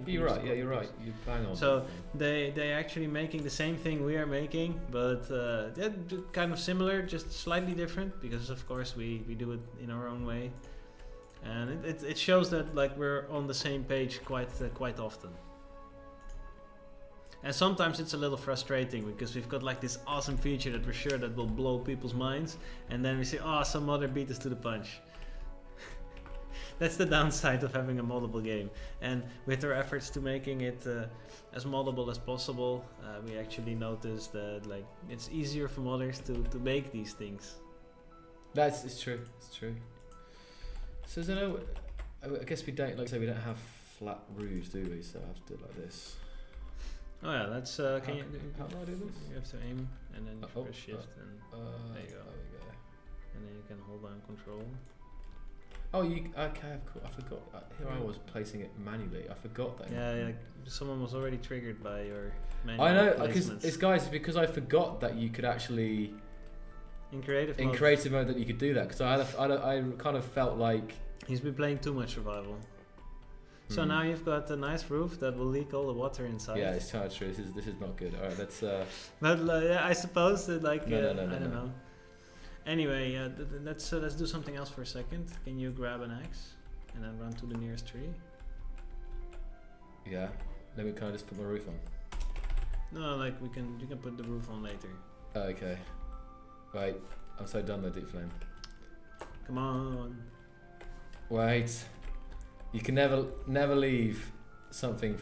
you're right. You bang on. So they actually making the same thing we are making, but they're kind of similar, just slightly different, because of course we do it in our own way. And it shows that like we're on the same page quite often. And sometimes it's a little frustrating because we've got like this awesome feature that we're sure that will blow people's minds, and then we say, some other beat us to the punch. That's the downside of having a moddable game. And with our efforts to making it as moddable as possible, we actually noticed that like it's easier for modders to make these things. It's true. It's true. So I guess we don't have flat roofs, do we? So I have to do it like this. Oh yeah, that's how do I do this? You have to aim and then you press shift and there you go. There we go. And then you can hold down control. Oh, okay, I forgot. Here I was placing it manually. I forgot that. Yeah, someone was already triggered by your manual I know, placements. it's because I forgot that you could actually in creative mode that you could do that, because I kind of felt like he's been playing too much survival. So now you've got a nice roof that will leak all the water inside. Yeah, it's kind of true. This is not good. All right, let's. But I suppose that I don't no. know. Anyway, let's do something else for a second. Can you grab an axe and then run to the nearest tree? Yeah. Let me kind of just put my roof on. No, like you can put the roof on later. Okay. Right. I'm so done though, Deep Flame. Come on. Wait. You can never leave something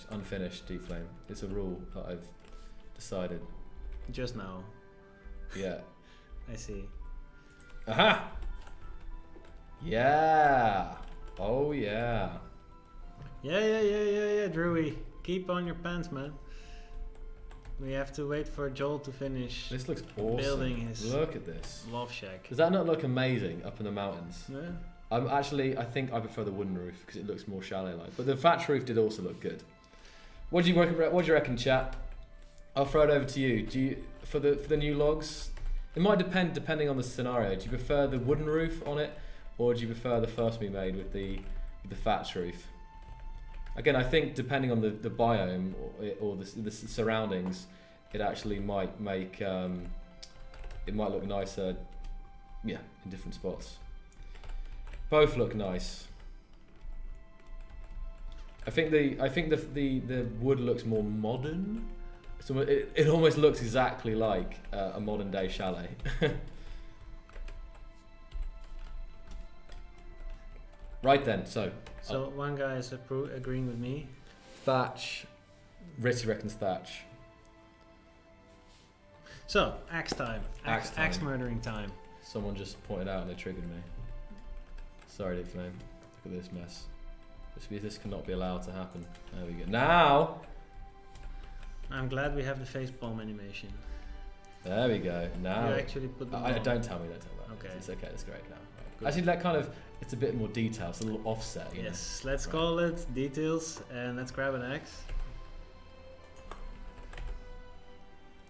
unfinished, Deep Flame. It's a rule that I've decided. Just now. Yeah. I see. Aha! Yeah! Oh yeah! Yeah, Drewy. Keep on your pants, man. We have to wait for Joel to finish. This looks awesome. Building his Look at this. love shack. Does that not look amazing up in the mountains? Yeah. I think I prefer the wooden roof because it looks more chalet-like. But the thatch roof did also look good. What do you reckon, chat? I'll throw it over to you. Do you for the new logs? It might depending on the scenario. Do you prefer the wooden roof on it, or do you prefer the first we made with the thatch roof? Again, I think depending on the biome or the surroundings, it actually might make it might look nicer. Yeah, in different spots. Both look nice. I think the wood looks more modern. So it almost looks exactly like a modern day chalet. Right then, so one guy is agreeing with me. Thatch. Ritzy reckons thatch. So, axe time. Axe Axe murdering time. Someone just pointed out and they triggered me. Sorry, Deep Flame. Look at this mess. This cannot be allowed to happen. There we go. Now! I'm glad we have the face palm animation. There we go. Now. You actually put the don't tell me. Okay. It's okay. It's great now. Good. Actually, that kind of it's a bit more detail. It's a little offset. Yes. Let's call it details, and let's grab an axe.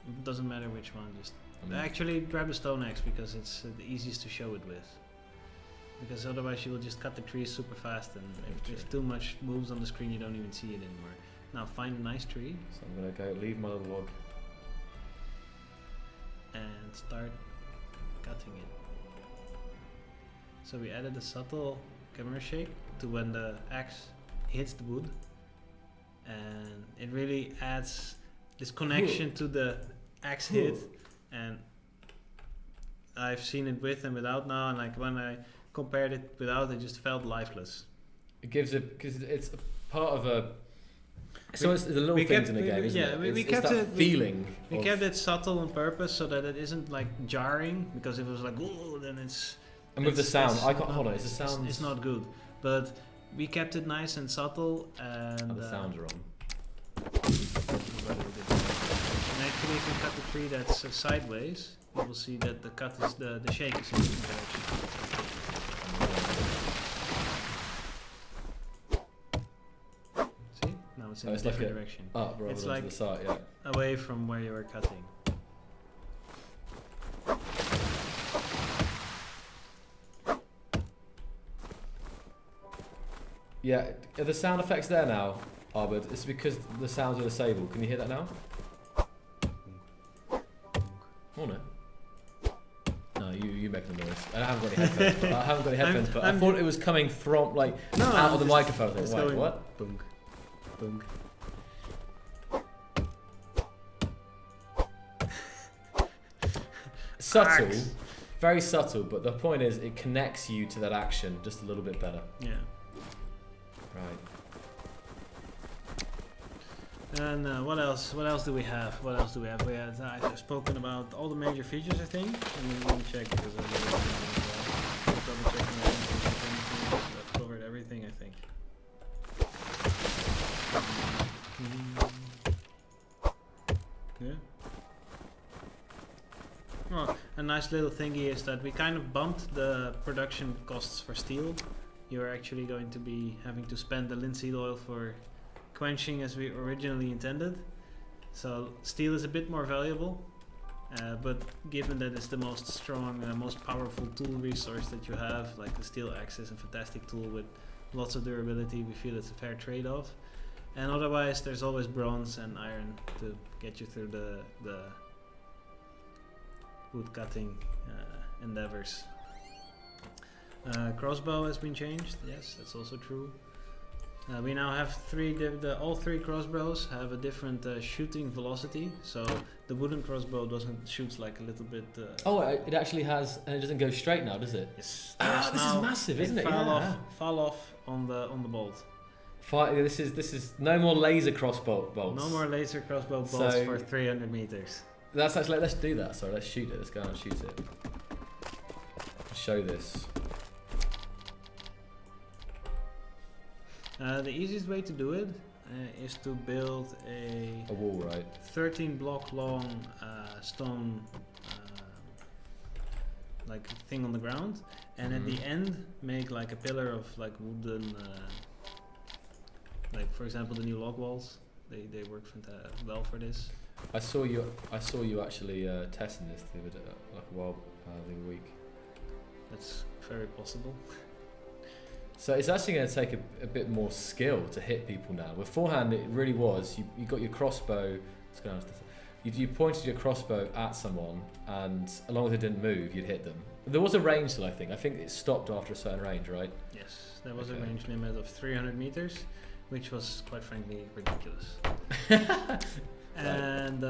It doesn't matter which one. Just I mean, Actually, grab the stone axe because it's the easiest to show it with. Because otherwise you will just cut the trees super fast, and if too much moves on the screen, you don't even see it anymore. Now find a nice tree. So I'm gonna go leave my little log. And start cutting it. So we added a subtle camera shake to when the axe hits the wood, and it really adds this connection to the axe hit. And I've seen it with and without now, and like when I compared it without, it just felt lifeless. It gives it, because it's a part of a. So it's the little things in the game, isn't it? We It's kept that it. feeling. We kept it subtle on purpose so that it isn't like jarring, because if it was like, oh, then it's. And with the sound, I can't. not- Hold on, is the sound? It's not good, but we kept it nice and subtle, and Oh, the sounds are on. And actually, if you cut the tree that's sideways, you will see that the cut is the shake is in a different direction. See? Now it's in a It's like different direction. Up rather It's than like to the side, yeah. away from where you were cutting. Yeah, are the sound effects there now, Arbord? It's because the sounds are disabled. Can you hear that now? Oh no. No, you make the noise. I haven't got any headphones. But I haven't got any headphones, but I thought it was coming from like out of the microphone. It's Wait, going what? Boom, boom. Subtle, Axe. very subtle, but the point is it connects you to that action just a little bit better. Yeah. Right. And what else? What else do we have? What else do we have? We had I've spoken about all the major features, I think. Let me check because I've double checking everything. I've covered everything, I think. Yeah. Well, a nice little thingy is that we kind of bumped the production costs for steel. You're actually going to be having to spend the linseed oil for quenching as we originally intended. So steel is a bit more valuable, but given that it's the most strong, most powerful tool resource that you have, like the steel axe is a fantastic tool with lots of durability, we feel it's a fair trade-off. And otherwise there's always bronze and iron to get you through the wood cutting endeavors. Crossbow has been changed, yes, that's also true. We now have all three crossbows have a different shooting velocity. So the wooden crossbow shoots like a little bit. Oh, it actually has, and it doesn't go straight now, does it? Yes. Ah, this is massive, isn't it? Fall off on the bolt. This is no more laser crossbow bolts. No more laser crossbow bolts for 300 meters. That's actually, let's do that. Sorry, let's shoot it. Let's go and shoot it. Show this. The easiest way to do it is to build a wall, right? 13 block long stone like thing on the ground, and at the end make like a pillar of like wooden, like for example the new log walls. They work well for this. I saw you actually testing this the other week. That's very possible. So it's actually going to take a bit more skill to hit people now. Beforehand, it really was. You got your crossbow. You pointed your crossbow at someone, and as long as it didn't move, you'd hit them. There was a range still, I think. I think it stopped after a certain range, right? Yes, there was a range limit of 300 meters, which was quite frankly ridiculous. And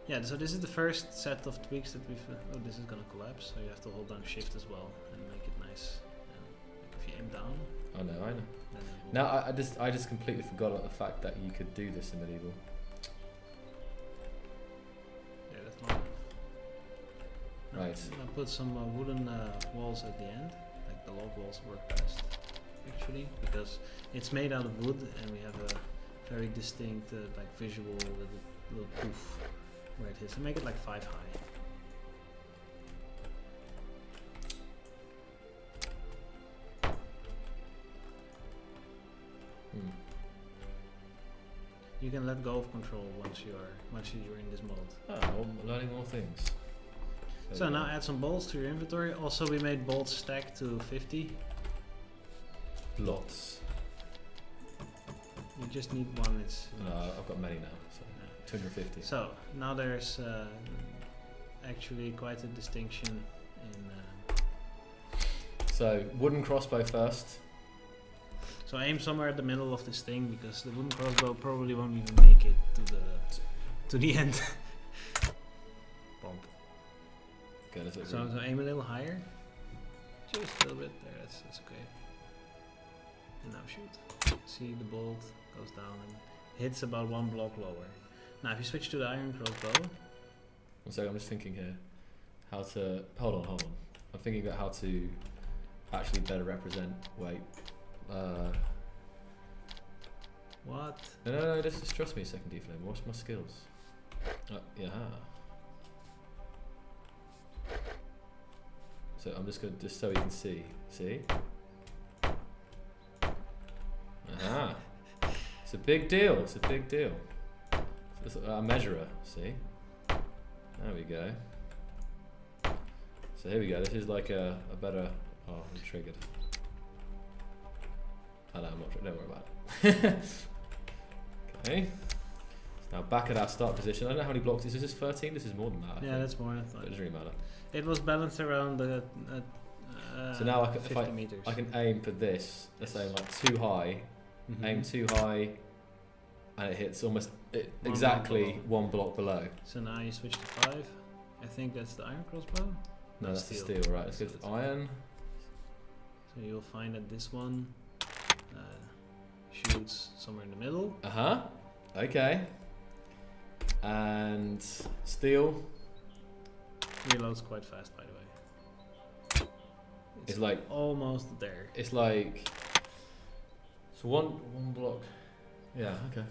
yeah, so this is the first set of tweaks that we've. Oh, this is gonna collapse. So you have to hold down Shift as well and make it nice. If you aim down. I know. Now I just completely forgot about the fact that you could do this in medieval. Yeah, that's not enough. Right. I'll put some wooden walls at the end. Like the log walls work best, actually, because it's made out of wood and we have a very distinct like visual little poof where it is. So make it like 5 high. You can let go of control once you're in this mode. Oh, I'm learning more things. There So we now go. add some bolts to your inventory. Also, we made bolts stack to 50. Lots. You just need one. It's I've got many now, so 250. so now there's actually quite a distinction in. So wooden crossbow first. So aim somewhere at the middle of this thing because the wooden crossbow probably won't even make it to the end. Bump. Okay, that's So aim a little higher. Just a little bit there. That's okay. And now shoot. See the bolt goes down and hits about 1 block lower. Now if you switch to the iron crossbow. One second, I'm just thinking here. How to hold on. I'm thinking about how to actually better represent. Wait. What? No, just trust me a second, D-Flame. What's my skills? Yeah. So I'm just just so you can see. See? Aha. It's a big deal. So it's a measurer. See? There we go. So here we go. This is like a better. Oh, I'm triggered. Oh, no, I'm not. Don't worry about it. Okay. Now back at our start position. I don't know how many blocks. Is this 13? This is more than that. I think. That's more. I thought. But it doesn't really matter. It was balanced around the. So now if 50 meters. I can aim for this. Let's say like too high. Mhm. Aim too high, and it hits almost One exactly block below. 1 block below. So now you switch to 5. I think that's the iron crossbow. No, that's the steel. steel, right? Let's go to iron. So you'll find that this one shoots somewhere in the middle. Okay. And steel Reloads quite fast, by the way. is like almost there. it's like so one block. Yeah. Okay.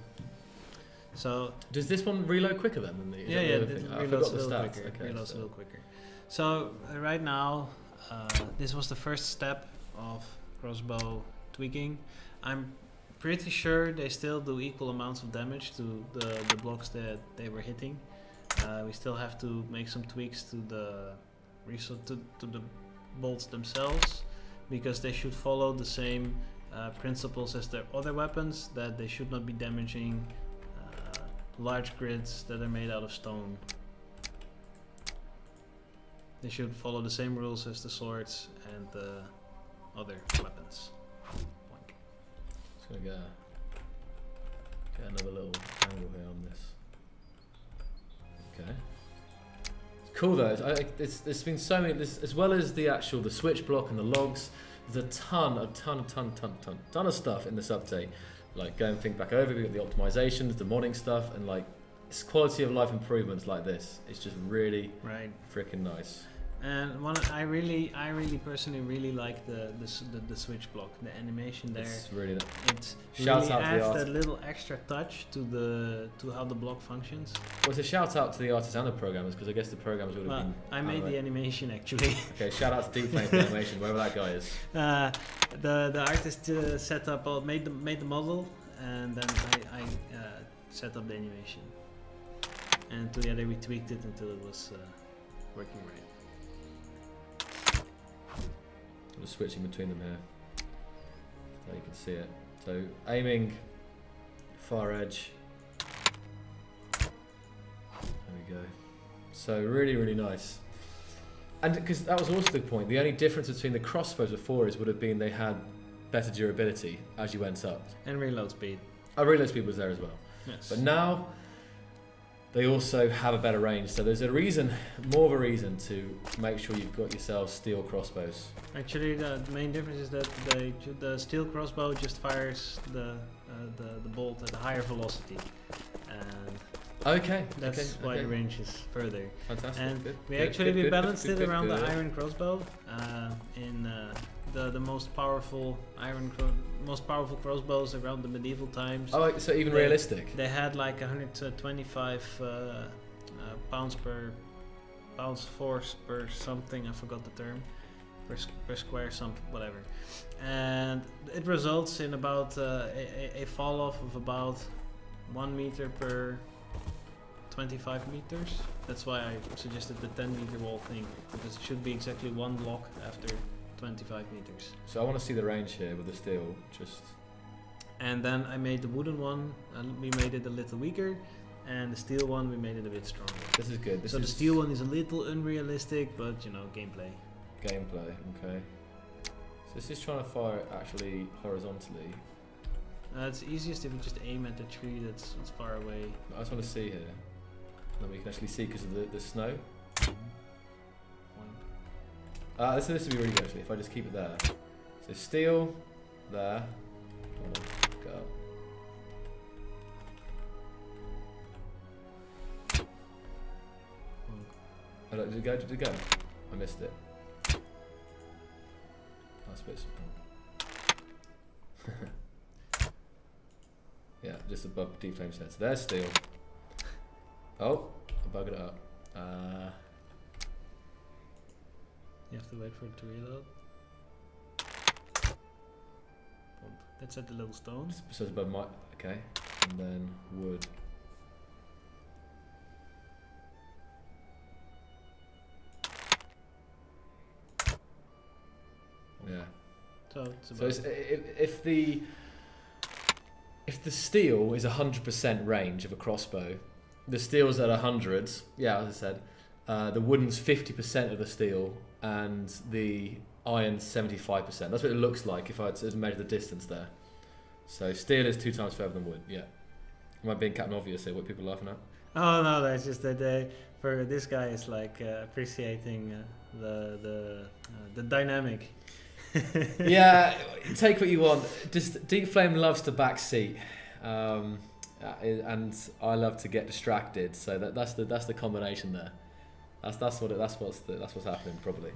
So Does this one reload quicker then than the? yeah, the other it thing? I reloads forgot a the little stats. quicker. Okay. Reloads a So. little quicker. So right now, this was the first step of crossbow tweaking. I'm pretty sure they still do equal amounts of damage to the blocks that they were hitting. We still have to make some tweaks to the to the bolts themselves because they should follow the same principles as their other weapons, that they should not be damaging large grids that are made out of stone. They should follow the same rules as the swords and the other weapons. Boink. Just gonna get another little angle here on this. Okay. It's cool though. There's been so many, as well as the switch block and the logs. There's a ton of stuff in this update. Like go and think back over. We've got the optimizations, the modding stuff, and like it's quality of life improvements like this. It's just really freaking nice. And I really personally really like the switch block, the animation there. It's really. It Shouts really out to the adds art. that little extra touch to how the block functions. Well, it's a shout out to the artists and the programmers because I guess the programmers would have Well, been. I made the animation actually. Okay, shout out to Deep Flame for animation, wherever that guy is. The artist set up made the model, and then I set up the animation, and together we tweaked it until it was working right. I'm just switching between them here so you can see it. So aiming far edge. There we go. So really nice. And because that was also the point, the only difference between the crossbows before would have been they had better durability as you went up. And reload speed. Oh, reload speed was there as well. Yes. But now they also have a better range, so there's more of a reason to make sure you've got yourself steel crossbows. Actually, the main difference is that the steel crossbow just fires the bolt at a higher velocity, and Okay, that's why the range is further. Fantastic. And good, we good, actually good, balanced good, it good, around good. the iron crossbow. In the most powerful most powerful crossbows around the medieval times. Oh, so even realistic. They had like 125 pounds force per something. I forgot the term. Per square something, whatever. And it results in about a fall off of about 1 meter per 25 meters. That's why I suggested the 10 meter wall thing, because it should be exactly 1 block after 25 meters. So I want to see the range here with the steel. Just. And then I made the wooden one, we made it a little weaker, and the steel one we made it a bit stronger. This is good. So the steel one is a little unrealistic, but you know, gameplay. Gameplay, okay. So this is trying to fire it actually horizontally. It's easiest if you just aim at the tree that's far away. I just want to see here. Then we can actually see because of the snow. This would be really good actually if I just keep it there. So steel, there. Go. Oh, look, did it go? I missed it. That's a bit small. Yeah, just above deep flame sets. There's steel. Oh, I buggered it up. You have to wait for it to reload. That's at the little stone. So it's above my. Okay. And then wood. Yeah. So it's So it's, if the steel is 100% range of a crossbow, the steel's at 100. Yeah, as I said, the wooden's 50% of the steel, and the iron's 75%. That's what it looks like if I had to measure the distance there. So steel is 2 times further than wood. Yeah. Am I being Captain Obvious here? What people are laughing at? Oh no, that's just that for this guy is like appreciating the dynamic. Yeah, take what you want. Just Deep Flame loves to backseat, and I love to get distracted. So that's the combination there. That's what's happening probably.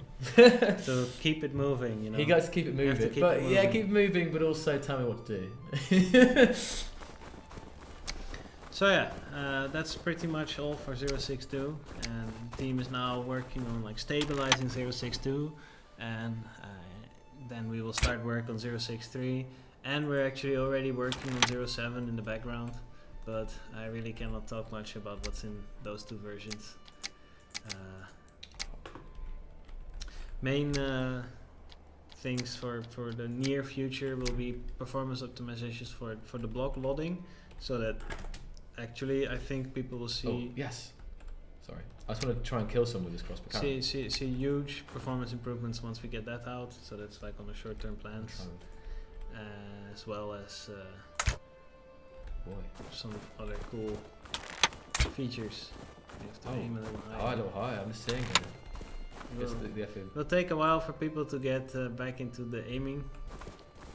So keep it moving, you know. He got to keep it moving, keep it moving, but also tell me what to do. So yeah, that's pretty much all for 062, and the team is now working on like stabilizing 062, and then we will start work on 063, and we're actually already working on 07 in the background, but I really cannot talk much about what's in those 2 versions. Main things for the near future will be performance optimizations for the block loading, so that actually I think people will see. Oh, yes. Sorry, I just want to try and kill someone with this crossbow. See huge performance improvements once we get that out. So that's like on the short-term plans, as well as some other cool features. You have to aim a little higher. A little higher. I'm just seeing it. It'll take a while for people to get back into the aiming.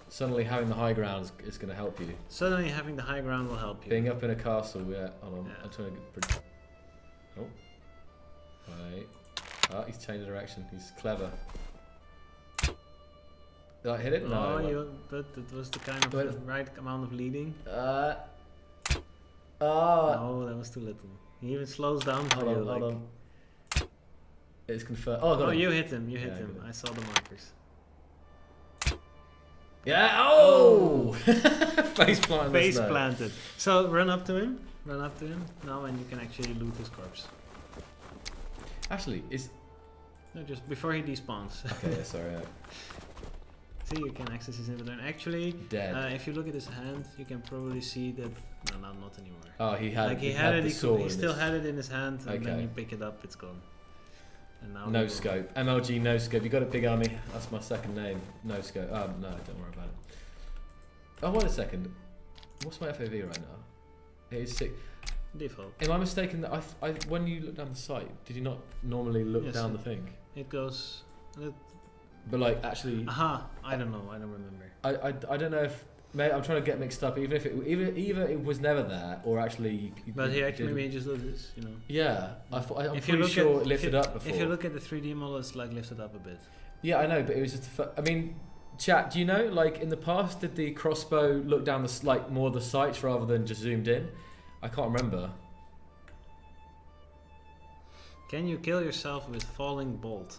Suddenly having the high ground is going to help you. Suddenly having the high ground will help you. Being up in a castle, yeah. Hold on, Yeah. I'm trying to get. Oh. Right. Ah, he's changed direction. He's clever. Did I hit it? No. But it was the kind of right amount of leading. No, that was too little. He even slows down for you. Hold on. It's confirmed. Oh, you hit him. You hit him. I saw the markers. Yeah. Oh! Face planted. Face planted. So run up to him. Run up to him now, and you can actually loot his corpse. Actually, No, just before he despawns. Okay, yeah, sorry. See, you can access his inventory. And actually, Dead. if you look at his hand, you can probably see that. No, not anymore. Oh, he had. Like he had it. He Still had it in his hand, and then Okay. you pick it up, it's gone. And now No scope. MLG no scope. You got it, Big Army. That's my second name. No scope. No, don't worry about it. Oh, wait a second. What's my FOV right now? It is 6. Default. Am I mistaken that I when you look down the site, did you not normally look down the thing? It goes. But like actually. Aha! I don't know. I don't remember. I don't know if. Maybe I'm trying to get mixed up. Even if either it was never there, or actually. But he actually maybe just looked this, you know. Yeah, I'm pretty sure it lifted up before. If you look at the 3D model, it's like lifted up a bit. Yeah, I know, but it was just. I mean, chat. Do you know? Like in the past, did the crossbow look down more the sights rather than just zoomed in? I can't remember. Can you kill yourself with falling bolt?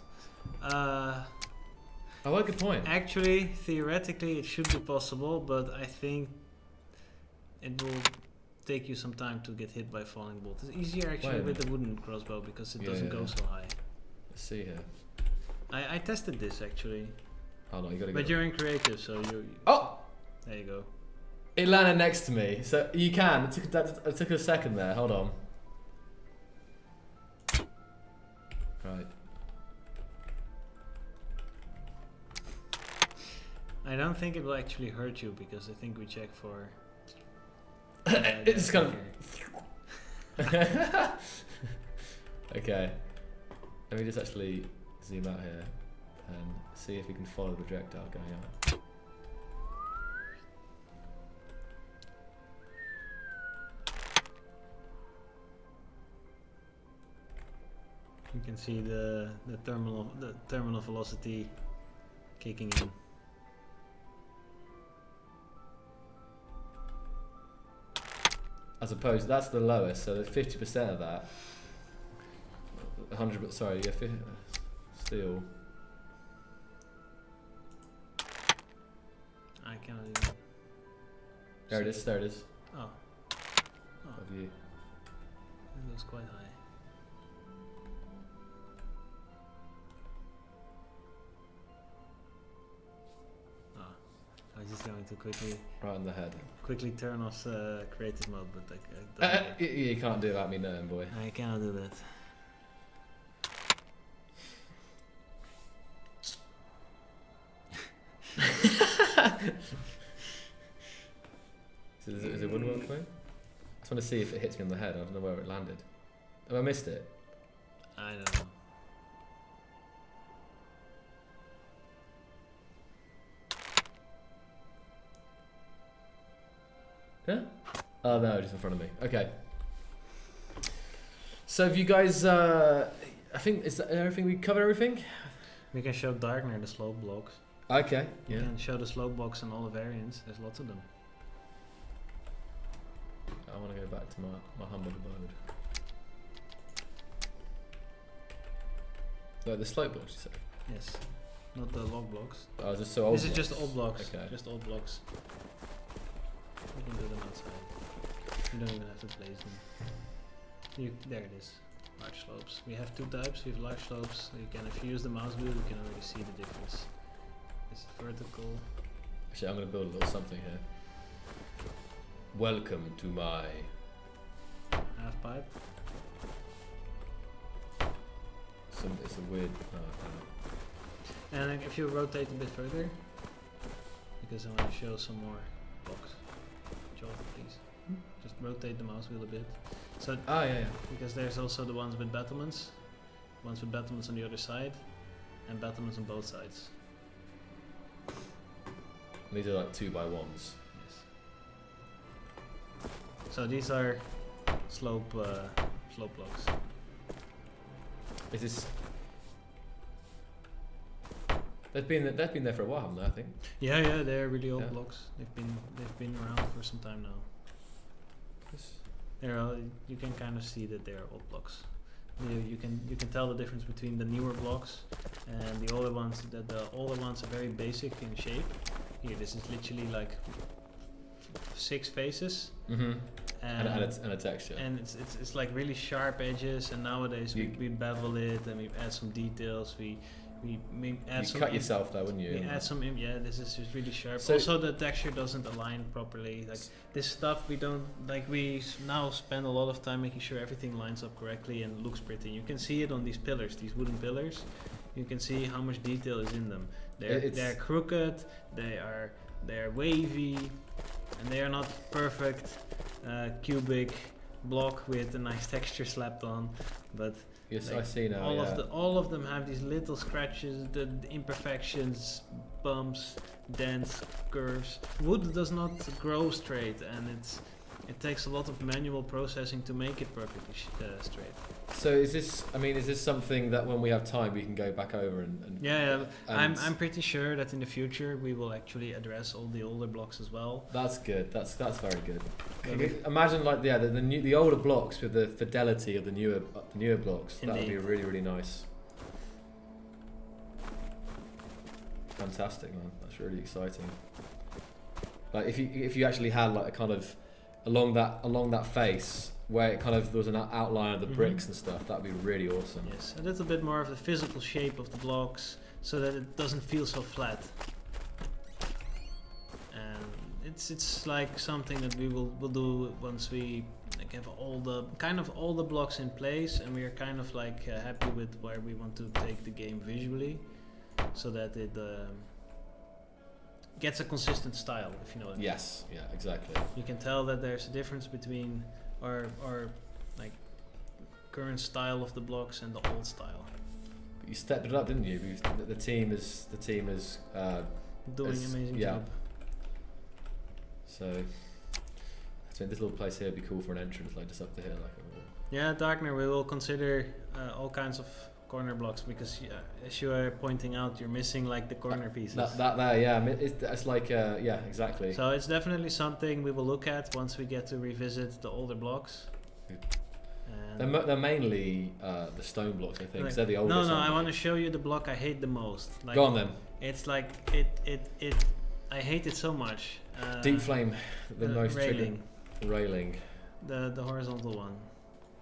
I like a point. Actually, theoretically, it should be possible, but I think it will take you some time to get hit by falling bolt. It's easier actually Wait a with the wooden crossbow because it doesn't go so high. Let's see here. I tested this actually. Hold on, you gotta But go. you're in creative, so you. Oh! There you go. It landed next to me, so you can. It took a second there. Hold on. Right. I don't think it will actually hurt you because I think we check for. It's kind of. Okay. Let me just actually zoom out here and see if we can follow the projectile going out. You can see the terminal velocity kicking in. I suppose that's the lowest, so 50% of that. 100, sorry, yeah, still. I cannot even. There it is, there it is. Oh. Of you. It was quite high. I was just going to Right on the head. quickly turn off creative mode, but I don't You can't do it without me knowing, boy. I cannot do that. Is it wooden one coming? I just want to see if it hits me on the head. I don't know where it landed. Have I missed it? I don't know. Yeah? Oh no, just in front of me. Okay. So have you guys, I think, is that everything? We covered everything? We can show dark near the slope blocks. Okay. You Yeah. can show the slope blocks and all the variants. There's lots of them. I want to go back to my humble abode. So the slope blocks, you said? Yes. Not the log blocks. Oh, just so old This is blocks. just old blocks. Okay. Just old blocks. You can do them outside. You don't even have to place them. There it is. Large slopes. We have two types. We have large slopes. You can, if you use the mouse wheel, you can already see the difference. It's vertical. Actually, I'm going to build a little something here. Welcome to my... Half pipe. It's a weird... And then if you rotate a bit further, because I want to show some more blocks. Joel, please. Just rotate the mouse wheel a bit. So, Oh, yeah, yeah. because there's also the ones with battlements, ones with battlements on the other side, and battlements on both sides. These are like 2x1s. Yes. So these are slope blocks. Is this... They've been there for a while, haven't they, I think? Yeah, they're really old Yeah. blocks. They've been around for some time now. They're all, you can kind of see that they're old blocks. You can tell the difference between the newer blocks and the older ones. That the older ones are very basic in shape. Here, this is literally like 6 faces. Mm-hmm. And And a texture. and it's like really sharp edges. And nowadays we bevel it and we add some details. We add You some cut yourself though, wouldn't you? we add some yeah, this is just really sharp. So- Also the texture doesn't align properly. Like this stuff we don't like. We now spend a lot of time making sure everything lines up correctly and looks pretty. You can see it on these pillars, these wooden pillars. You can see how much detail is in them. They're crooked, they're wavy, and they are not perfect cubic block with a nice texture slapped on, but Yes, like I see now. all of them have these little scratches, the imperfections, bumps, dents, curves. Wood does not grow straight, and it takes a lot of manual processing to make it perfectly straight. So is this something that when we have time we can go back over and Yeah, and I'm pretty sure that in the future we will actually address all the older blocks as well. That's good. That's very good. Yeah. Imagine like the older blocks with the fidelity of the newer blocks. That would be Indeed. really, really nice. Fantastic, man. That's really exciting. Like if you actually had like a kind of along that face where it kind of there was an outline of the bricks and stuff. That'd be really awesome. Yes, a little bit more of the physical shape of the blocks, so that it doesn't feel so flat. And it's like something that we'll do once we like have all the blocks in place, and we are kind of like happy with where we want to take the game visually, so that it gets a consistent style, if you know what I mean. Yes, yeah, exactly. You can tell that there's a difference between our like current style of the blocks and the old style. But you stepped it up, didn't you? The team is Doing an amazing job. So I think this little place here would be cool for an entrance, like just up to here, like. Yeah, Darkner, we will consider all kinds of corner blocks, because as you are pointing out, you're missing like the corner pieces. That there, yeah. It's like, yeah, exactly. So it's definitely something we will look at once we get to revisit the older blocks. And They're mainly the stone blocks, I think. like, they're the oldest. No, I want to show you the block I hate the most. Like, go on then. It's like it. I hate it so much. Deep flame, the most railing. Railing. The horizontal one.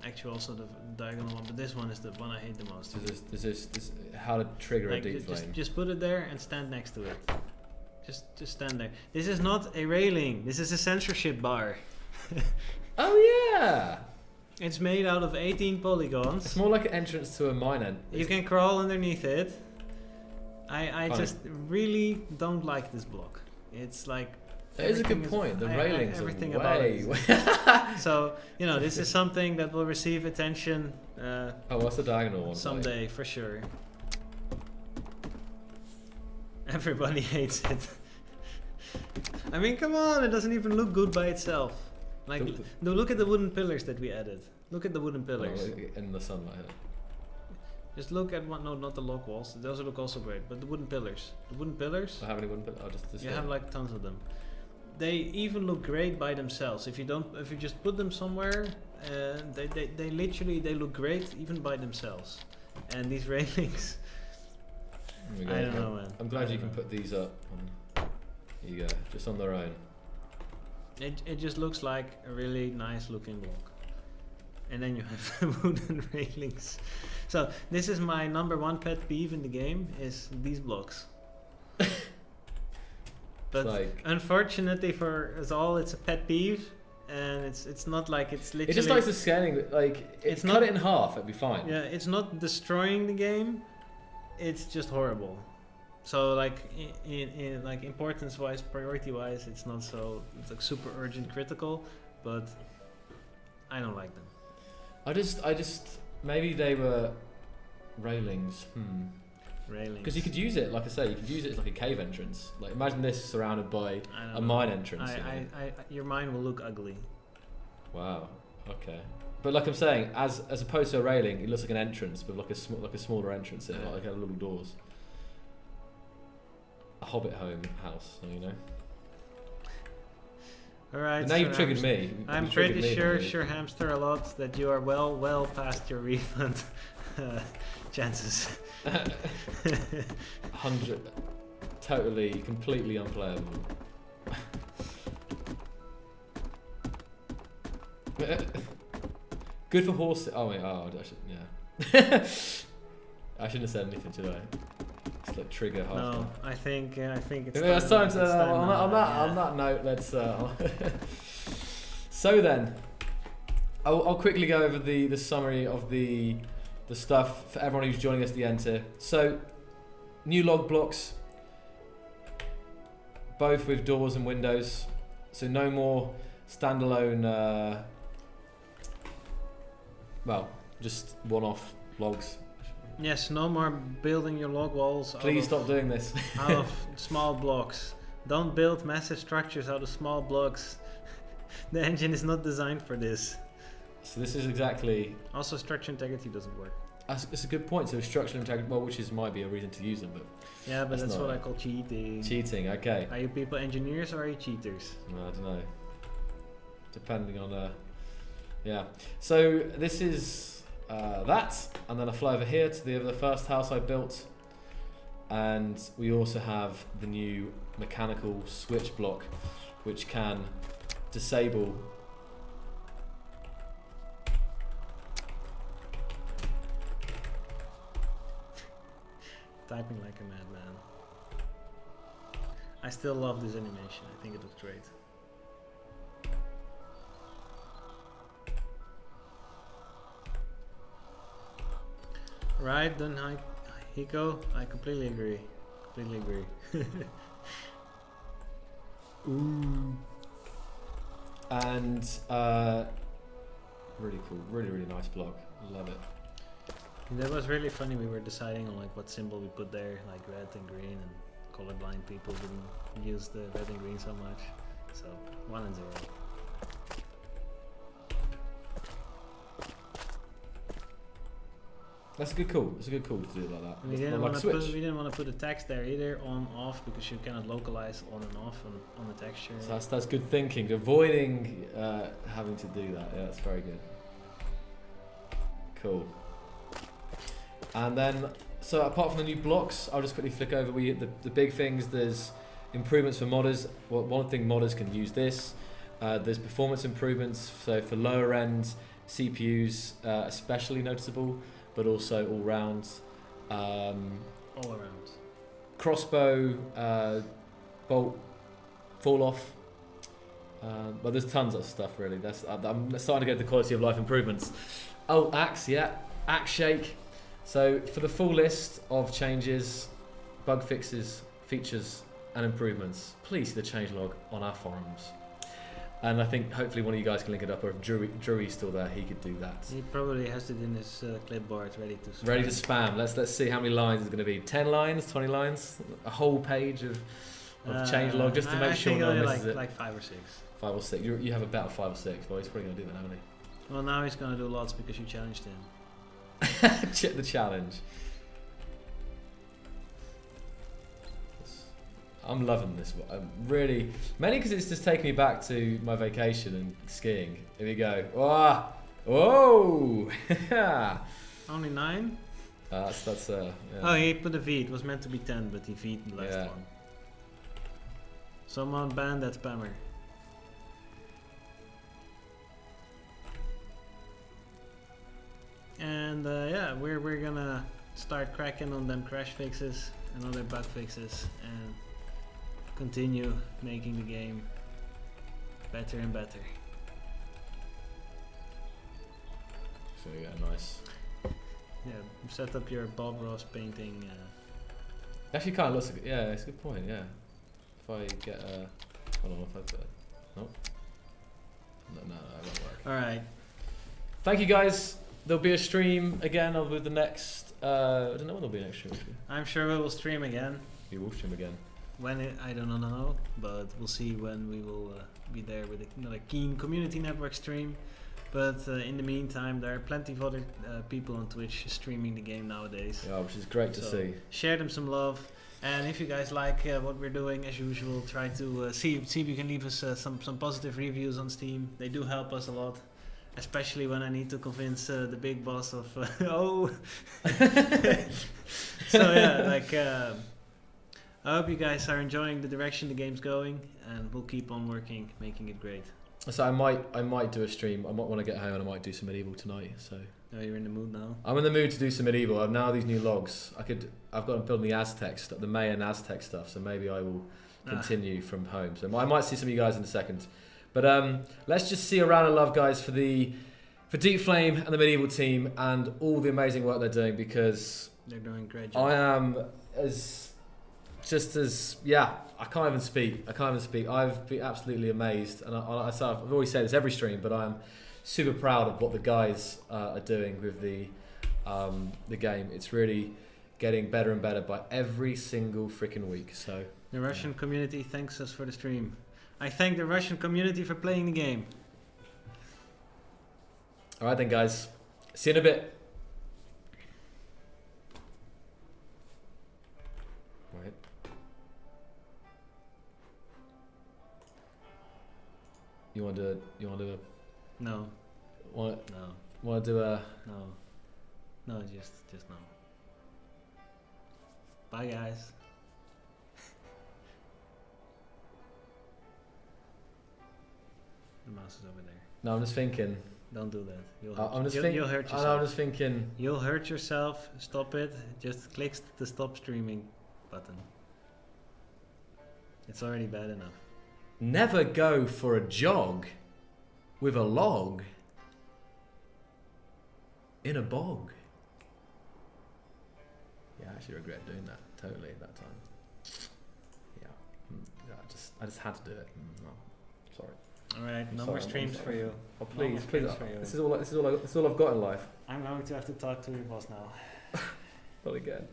Actually, also the diagonal one, but this one is the one I hate the most. This how to trigger a deep flame. Just put it there and stand next to it. Just stand there. This is not a railing. This is a censorship bar. Oh yeah. It's made out of 18 polygons. It's more like an entrance to a mine end. You can crawl underneath it. I just really don't like this block. It's like. That is a good point. The railings everything are way. about it. So this is something that will receive attention. What's the diagonal one? Someday, for sure. Everybody hates it. I mean, come on! It doesn't even look good by itself. Like, look at the wooden pillars that we added. Look at the wooden pillars. In the sunlight. Just look at one. No, not the log walls. Those look also great. But the wooden pillars. The wooden pillars. I have any wooden pillars? You have like tons of them. They even look great by themselves. If you just put them somewhere, they literally look great even by themselves. And these railings, I don't know, man. I'm glad you can put these up. Here you go, just on their own. It just looks like a really nice looking block. And then you have the wooden railings. So this is my #1 pet peeve in the game, is these blocks. But unfortunately for us all, it's a pet peeve, and it's not like it's literally. It just likes the scaling. Like it's cut it in half, it'd be fine. Yeah, it's not destroying the game. It's just horrible. So like in like importance wise, priority wise, it's not so like super urgent critical, but I don't like them. I just maybe they were railings. Railings. Because you could use it, like I say, you could use it as like a cave entrance. Like imagine this surrounded by a mine entrance. Your mine will look ugly. Wow. Okay. But like I'm saying, as opposed to a railing, it looks like an entrance with like a smaller entrance in it, like little doors. A Hobbit house, you know. All right. But now you've triggered me. I'm pretty sure, Hamster, a lot that you are well past your refund chances. 100, totally, completely unplayable. Good for horses. Oh wait, I shouldn't have said anything, should I? It's like trigger half. No, I think it's. Yeah, time to, on that note, let's. So then, I'll quickly go over the summary of the stuff for everyone who's joining us at the end here. So, new log blocks, both with doors and windows. So no more standalone. Just one-off logs. Yes, no more building your log walls. Please stop doing this. Out of small blocks. Don't build massive structures out of small blocks. The engine is not designed for this. So this is exactly. Also, structure integrity doesn't work. It's a good point. So structural integrity, which might be a reason to use them, but. Yeah, but that's what I call cheating. Cheating, okay. Are you people engineers or are you cheaters? No, I don't know. Depending on. Yeah. So this is. That, and then I fly over here to the first house I built, and we also have the new mechanical switch block, which can disable Typing like a madman. I still love this animation. I think it looks great. Right, then Hiko, I completely agree. Completely agree. Ooh. And really cool, really nice blog. Love it. That was really funny. We were deciding on like what symbol we put there, like red and green, and colorblind people didn't use the red and green so much. So 1 and 0. That's a good call. It's a good call to do it like that. We didn't want to put the text there either, on off, because you cannot localize on and off on the texture. So that's good thinking. Avoiding having to do that. Yeah, that's very good. Cool. And then, so apart from the new blocks, I'll just quickly flick over. The big things. There's improvements for modders. Well, one thing modders can use this. There's performance improvements. So for lower end CPUs, especially noticeable, but also all round. All around. Crossbow, bolt, fall off. But there's tons of stuff really. I'm starting to get the quality of life improvements. Oh, axe, yeah, axe shake. So for the full list of changes, bug fixes, features, and improvements, please see the changelog on our forums. And I think hopefully one of you guys can link it up, or if Drew's still there, he could do that. He probably has it in his clipboard ready to spam. Ready to spam. Let's see how many lines it's going to be. 10 lines, 20 lines, a whole page of changelog just to make sure no one misses it. Like 5 or 6. 5 or 6. You have about 5 or 6. Well, he's probably going to do that, haven't he? Well, now he's going to do lots because you challenged him. Check the challenge. I'm loving this one. I'm really, mainly because it's just taking me back to my vacation and skiing. Here we go. Oh, Only 9? That's yeah. Oh, he put a V. It was meant to be 10, but he V'd the last one. Someone ban that spammer. And yeah, we're gonna start cracking on them crash fixes and other bug fixes, and continue making the game better and better. So yeah, nice. Yeah, set up your Bob Ross painting. Actually, kind of looks like, yeah, it's a good point. Yeah, if I get hold on, if I put, nope, no, that won't work. All right. Thank you guys. There'll be a stream again with the next. I don't know when there'll be an next stream. I'm sure we will stream again. You will stream again. When I don't know, but we'll see when we will be there with another Keen Community Network stream. But in the meantime, there are plenty of other people on Twitch streaming the game nowadays. Yeah, which is great to see. Share them some love, and if you guys like what we're doing, as usual, try to see if you can leave us some positive reviews on Steam. They do help us a lot, especially when I need to convince the big boss of oh. So yeah, like. I hope you guys are enjoying the direction the game's going, and we'll keep on working, making it great. So I might do a stream. I might want to get home and I might do some medieval tonight. So. Oh, you're in the mood now. I'm in the mood to do some medieval. I've now these new logs. I've got to build the Aztec stuff, the Mayan Aztec stuff. So maybe I will continue from home. So I might see some of you guys in a second. But let's just see a round of love, guys, for Deep Flame and the medieval team and all the amazing work they're doing, because they're doing a great job. I am I can't even speak. I've been absolutely amazed, and I've always said this every stream, but I'm super proud of what the guys are doing with the game. It's really getting better and better by every single freaking week. So the Russian community thanks us for the stream. I thank the Russian community for playing the game. All right then, guys. See you in a bit. Right. You want to do a? No. Want no. to do a? No. No, just no. Bye, guys. The mouse is over there. No, I'm just thinking. Don't do that. You'll hurt yourself. I'm just thinking. You'll hurt yourself. Stop it. Just click the stop streaming button. It's already bad enough. Never go for a jog with a log in a bog. Yeah, I actually regret doing that totally that time. Yeah, I just had to do it. No, sorry. All right, no more streams for you. Oh please, No please. more streams for you. This is all I've got in life. I'm going to have to talk to your boss now. Not again.